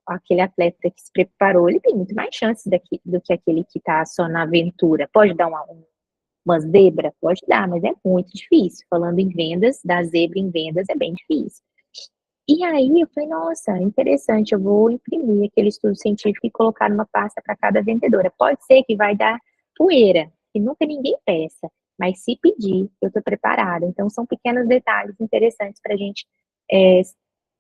Speaker 1: aquele atleta que se preparou, ele tem muito mais chances do que aquele que está só na aventura. Pode dar Uma zebra? Pode dar, mas é muito difícil. Falando em vendas, dar zebra em vendas é bem difícil. E aí eu falei, nossa, interessante, eu vou imprimir aquele estudo científico e colocar numa pasta para cada vendedora. Pode ser que vai dar poeira, que nunca ninguém peça, mas se pedir, eu estou preparada. Então, são pequenos detalhes interessantes para a gente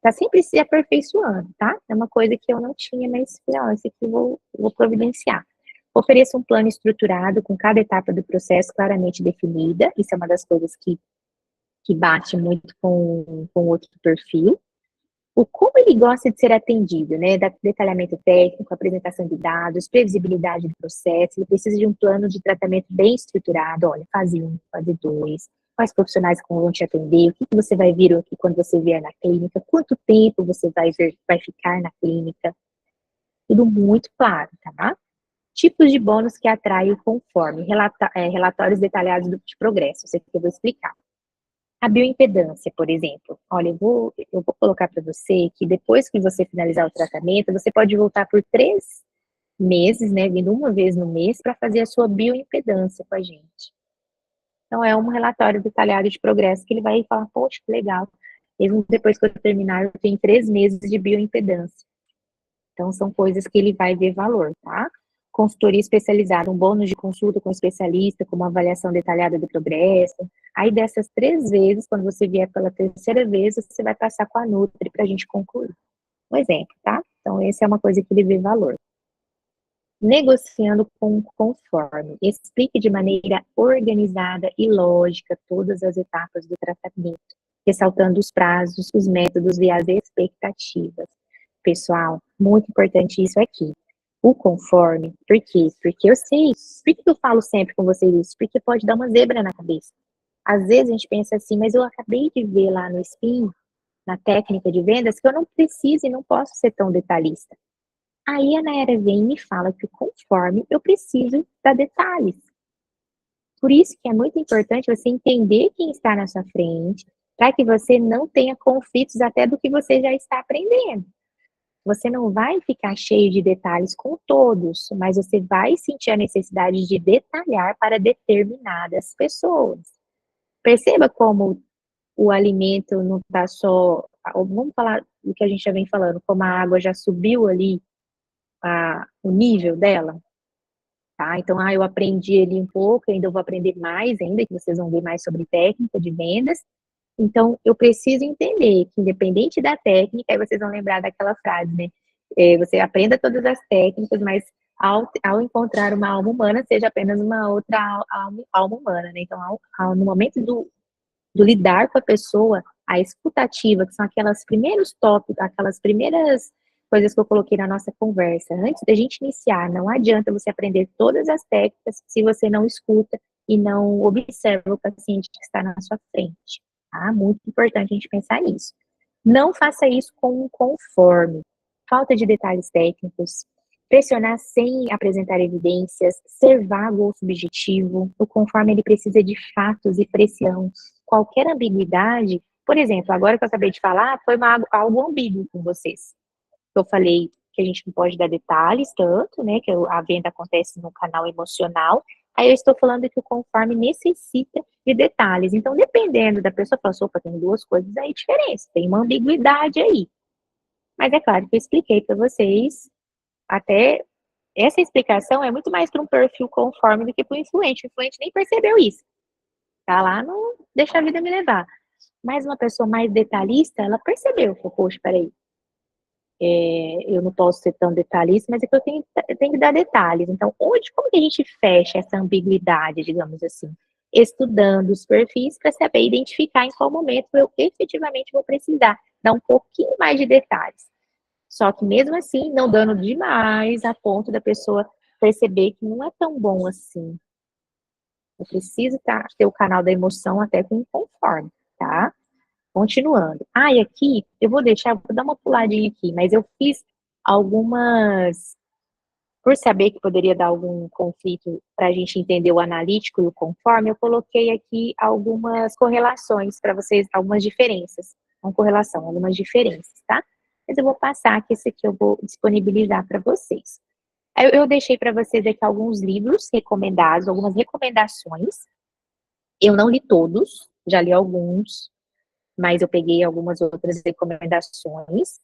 Speaker 1: tá sempre se aperfeiçoando, tá? É uma coisa que eu não tinha, mas falei, ó, isso aqui eu vou providenciar. Ofereça um plano estruturado com cada etapa do processo claramente definida. Isso é uma das coisas que bate muito com outro perfil. O como ele gosta de ser atendido, né? Detalhamento técnico, apresentação de dados, previsibilidade do processo, ele precisa de um plano de tratamento bem estruturado, olha, fase 1, fase 2, quais profissionais vão te atender, o que você vai vir aqui quando você vier na clínica, quanto tempo você vai ficar na clínica, tudo muito claro, tá? Tipos de bônus que atraem o conforme, relatórios detalhados de progresso, isso aqui eu vou explicar. A bioimpedância, por exemplo. Olha, eu vou colocar para você que depois que você finalizar o tratamento, você pode voltar por 3 meses, né, vindo uma vez no mês, para fazer a sua bioimpedância com a gente. Então, é um relatório detalhado de progresso que ele vai falar, poxa, que legal. Mesmo depois que eu terminar, eu tenho 3 meses de bioimpedância. Então, são coisas que ele vai ver valor, tá? Consultoria especializada, um bônus de consulta com especialista, com uma avaliação detalhada do progresso. Aí, dessas 3 vezes, quando você vier pela terceira vez, você vai passar com a Nutri para a gente concluir. Um exemplo, tá? Então, essa é uma coisa que ele vê valor. Negociando com conforme. Explique de maneira organizada e lógica todas as etapas do tratamento, ressaltando os prazos, os métodos e as expectativas. Pessoal, muito importante isso aqui. O conforme, por quê? Porque eu sei, por que eu falo sempre com vocês isso? Porque pode dar uma zebra na cabeça. Às vezes a gente pensa assim, mas eu acabei de ver lá no Spin, na técnica de vendas, que eu não preciso e não posso ser tão detalhista. Aí a Nayara vem e me fala que conforme eu preciso dar detalhes. Por isso que é muito importante você entender quem está na sua frente, para que você não tenha conflitos até do que você já está aprendendo. Você não vai ficar cheio de detalhes com todos, mas você vai sentir a necessidade de detalhar para determinadas pessoas. Perceba como o alimento não está só. Vamos falar do que a gente já vem falando, como a água já subiu ali o nível dela, tá? Então, eu aprendi ali um pouco, ainda vou aprender mais ainda, que vocês vão ver mais sobre técnica de vendas. Então, eu preciso entender que, independente da técnica, aí vocês vão lembrar daquela frase, né? Você aprenda todas as técnicas, mas ao encontrar uma alma humana, seja apenas uma outra alma humana, né? Então, no momento do lidar com a pessoa, a escutativa, que são aquelas primeiros tópicos, aquelas primeiras coisas que eu coloquei na nossa conversa. Antes da gente iniciar, não adianta você aprender todas as técnicas se você não escuta e não observa o paciente que está na sua frente. Tá? Muito importante a gente pensar nisso. Não faça isso com um conforme. Falta de detalhes técnicos, pressionar sem apresentar evidências, ser vago ou subjetivo. O conforme ele precisa de fatos e precisão. Qualquer ambiguidade, por exemplo, agora que eu acabei de falar, foi algo ambíguo com vocês. Eu falei que a gente não pode dar detalhes tanto, né, que a venda acontece no canal emocional. Aí eu estou falando que o conforme necessita de detalhes. Então, dependendo da pessoa, fala, opa, tem duas coisas aí diferentes, tem uma ambiguidade aí. Mas é claro que eu expliquei para vocês, até essa explicação é muito mais para um perfil conforme do que para o influente. O influente nem percebeu isso. Tá lá, não deixa a vida me levar. Mas uma pessoa mais detalhista, ela percebeu, falou, poxa, peraí, eu não posso ser tão detalhista, mas é que eu tenho que dar detalhes. Então, como que a gente fecha essa ambiguidade, digamos assim? Estudando os perfis para saber identificar em qual momento eu efetivamente vou precisar dar um pouquinho mais de detalhes. Só que mesmo assim, não dando demais a ponto da pessoa perceber que não é tão bom assim. Eu preciso ter o canal da emoção até com conforme, tá? Continuando. E aqui, eu vou dar uma puladinha aqui, mas eu fiz algumas, por saber que poderia dar algum conflito para a gente entender o analítico e o conforme, eu coloquei aqui algumas correlações para vocês, algumas diferenças. Não correlação, algumas diferenças, tá? Mas eu vou passar aqui, esse aqui eu vou disponibilizar para vocês. Eu deixei para vocês aqui alguns livros recomendados, algumas recomendações. Eu não li todos, já li alguns, mas eu peguei algumas outras recomendações.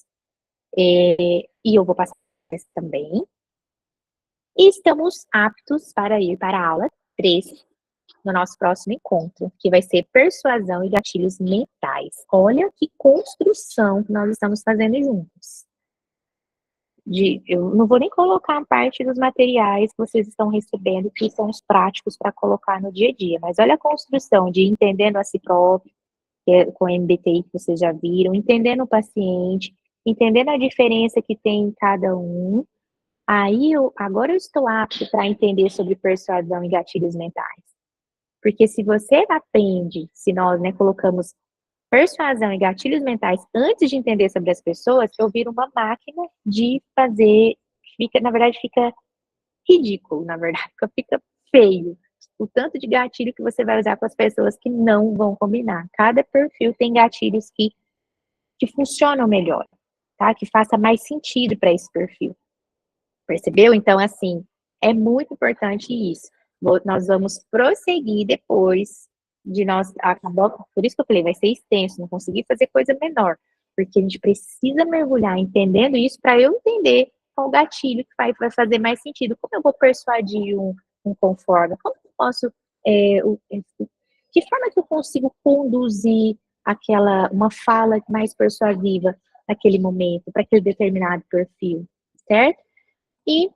Speaker 1: E eu vou passar essa também. E estamos aptos para ir para a aula 3 no nosso próximo encontro, que vai ser persuasão e gatilhos mentais. Olha que construção que nós estamos fazendo juntos. Eu não vou nem colocar a parte dos materiais que vocês estão recebendo, que são os práticos para colocar no dia a dia, mas olha a construção de entendendo a si próprio, com a MBTI que vocês já viram, entendendo o paciente, entendendo a diferença que tem em cada um. Aí, agora eu estou apto para entender sobre persuasão e gatilhos mentais. Porque se você aprende, se nós, né, colocamos persuasão e gatilhos mentais antes de entender sobre as pessoas, eu viro uma máquina de fazer, na verdade, fica ridículo, na verdade, fica feio. O tanto de gatilho que você vai usar com as pessoas que não vão combinar. Cada perfil tem gatilhos que funcionam melhor, tá? Que faça mais sentido para esse perfil. Percebeu? Então, assim, é muito importante isso. Nós vamos prosseguir depois de nós acabar, por isso que eu falei, vai ser extenso, não consegui fazer coisa menor, porque a gente precisa mergulhar entendendo isso para eu entender qual o gatilho que vai fazer mais sentido. Como eu vou persuadir um conforme? Como eu posso, que forma que eu consigo conduzir uma fala mais persuasiva naquele momento, para aquele determinado perfil, certo? E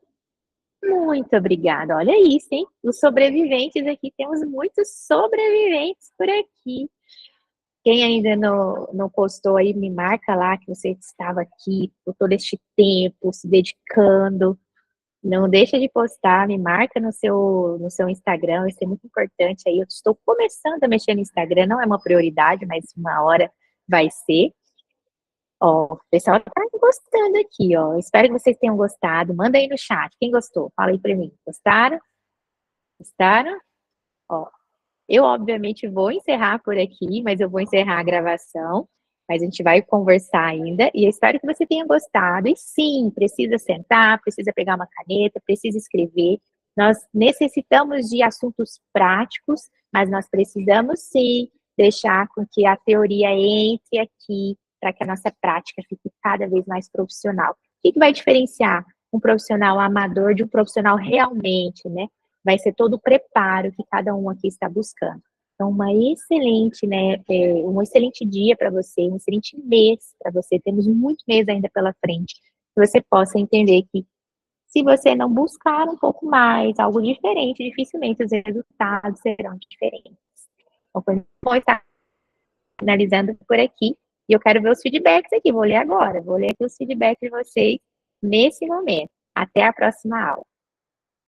Speaker 1: muito obrigada. Olha isso, hein? Os sobreviventes aqui, temos muitos sobreviventes por aqui. Quem ainda não postou aí, me marca lá que você estava aqui por todo este tempo, se dedicando. Não deixa de postar, me marca no seu Instagram, isso é muito importante aí. Eu estou começando a mexer no Instagram, não é uma prioridade, mas uma hora vai ser. Ó, o pessoal tá gostando aqui, ó. Espero que vocês tenham gostado. Manda aí no chat. Quem gostou? Fala aí pra mim. Gostaram? Gostaram? Ó, eu obviamente vou encerrar por aqui, mas eu vou encerrar a gravação. Mas a gente vai conversar ainda. E eu espero que você tenha gostado. E sim, precisa sentar, precisa pegar uma caneta, precisa escrever. Nós necessitamos de assuntos práticos, mas nós precisamos sim deixar com que a teoria entre aqui para que a nossa prática fique cada vez mais profissional. O que vai diferenciar um profissional amador de um profissional realmente, né? Vai ser todo o preparo que cada um aqui está buscando. Então, um excelente dia para você, um excelente mês para você. Temos muito mês ainda pela frente. Que você possa entender que se você não buscar um pouco mais, algo diferente, dificilmente os resultados serão diferentes. Então, foi bom estar finalizando por aqui. E eu quero ver os feedbacks aqui. Vou ler agora. Vou ler aqui os feedbacks de vocês nesse momento. Até a próxima aula.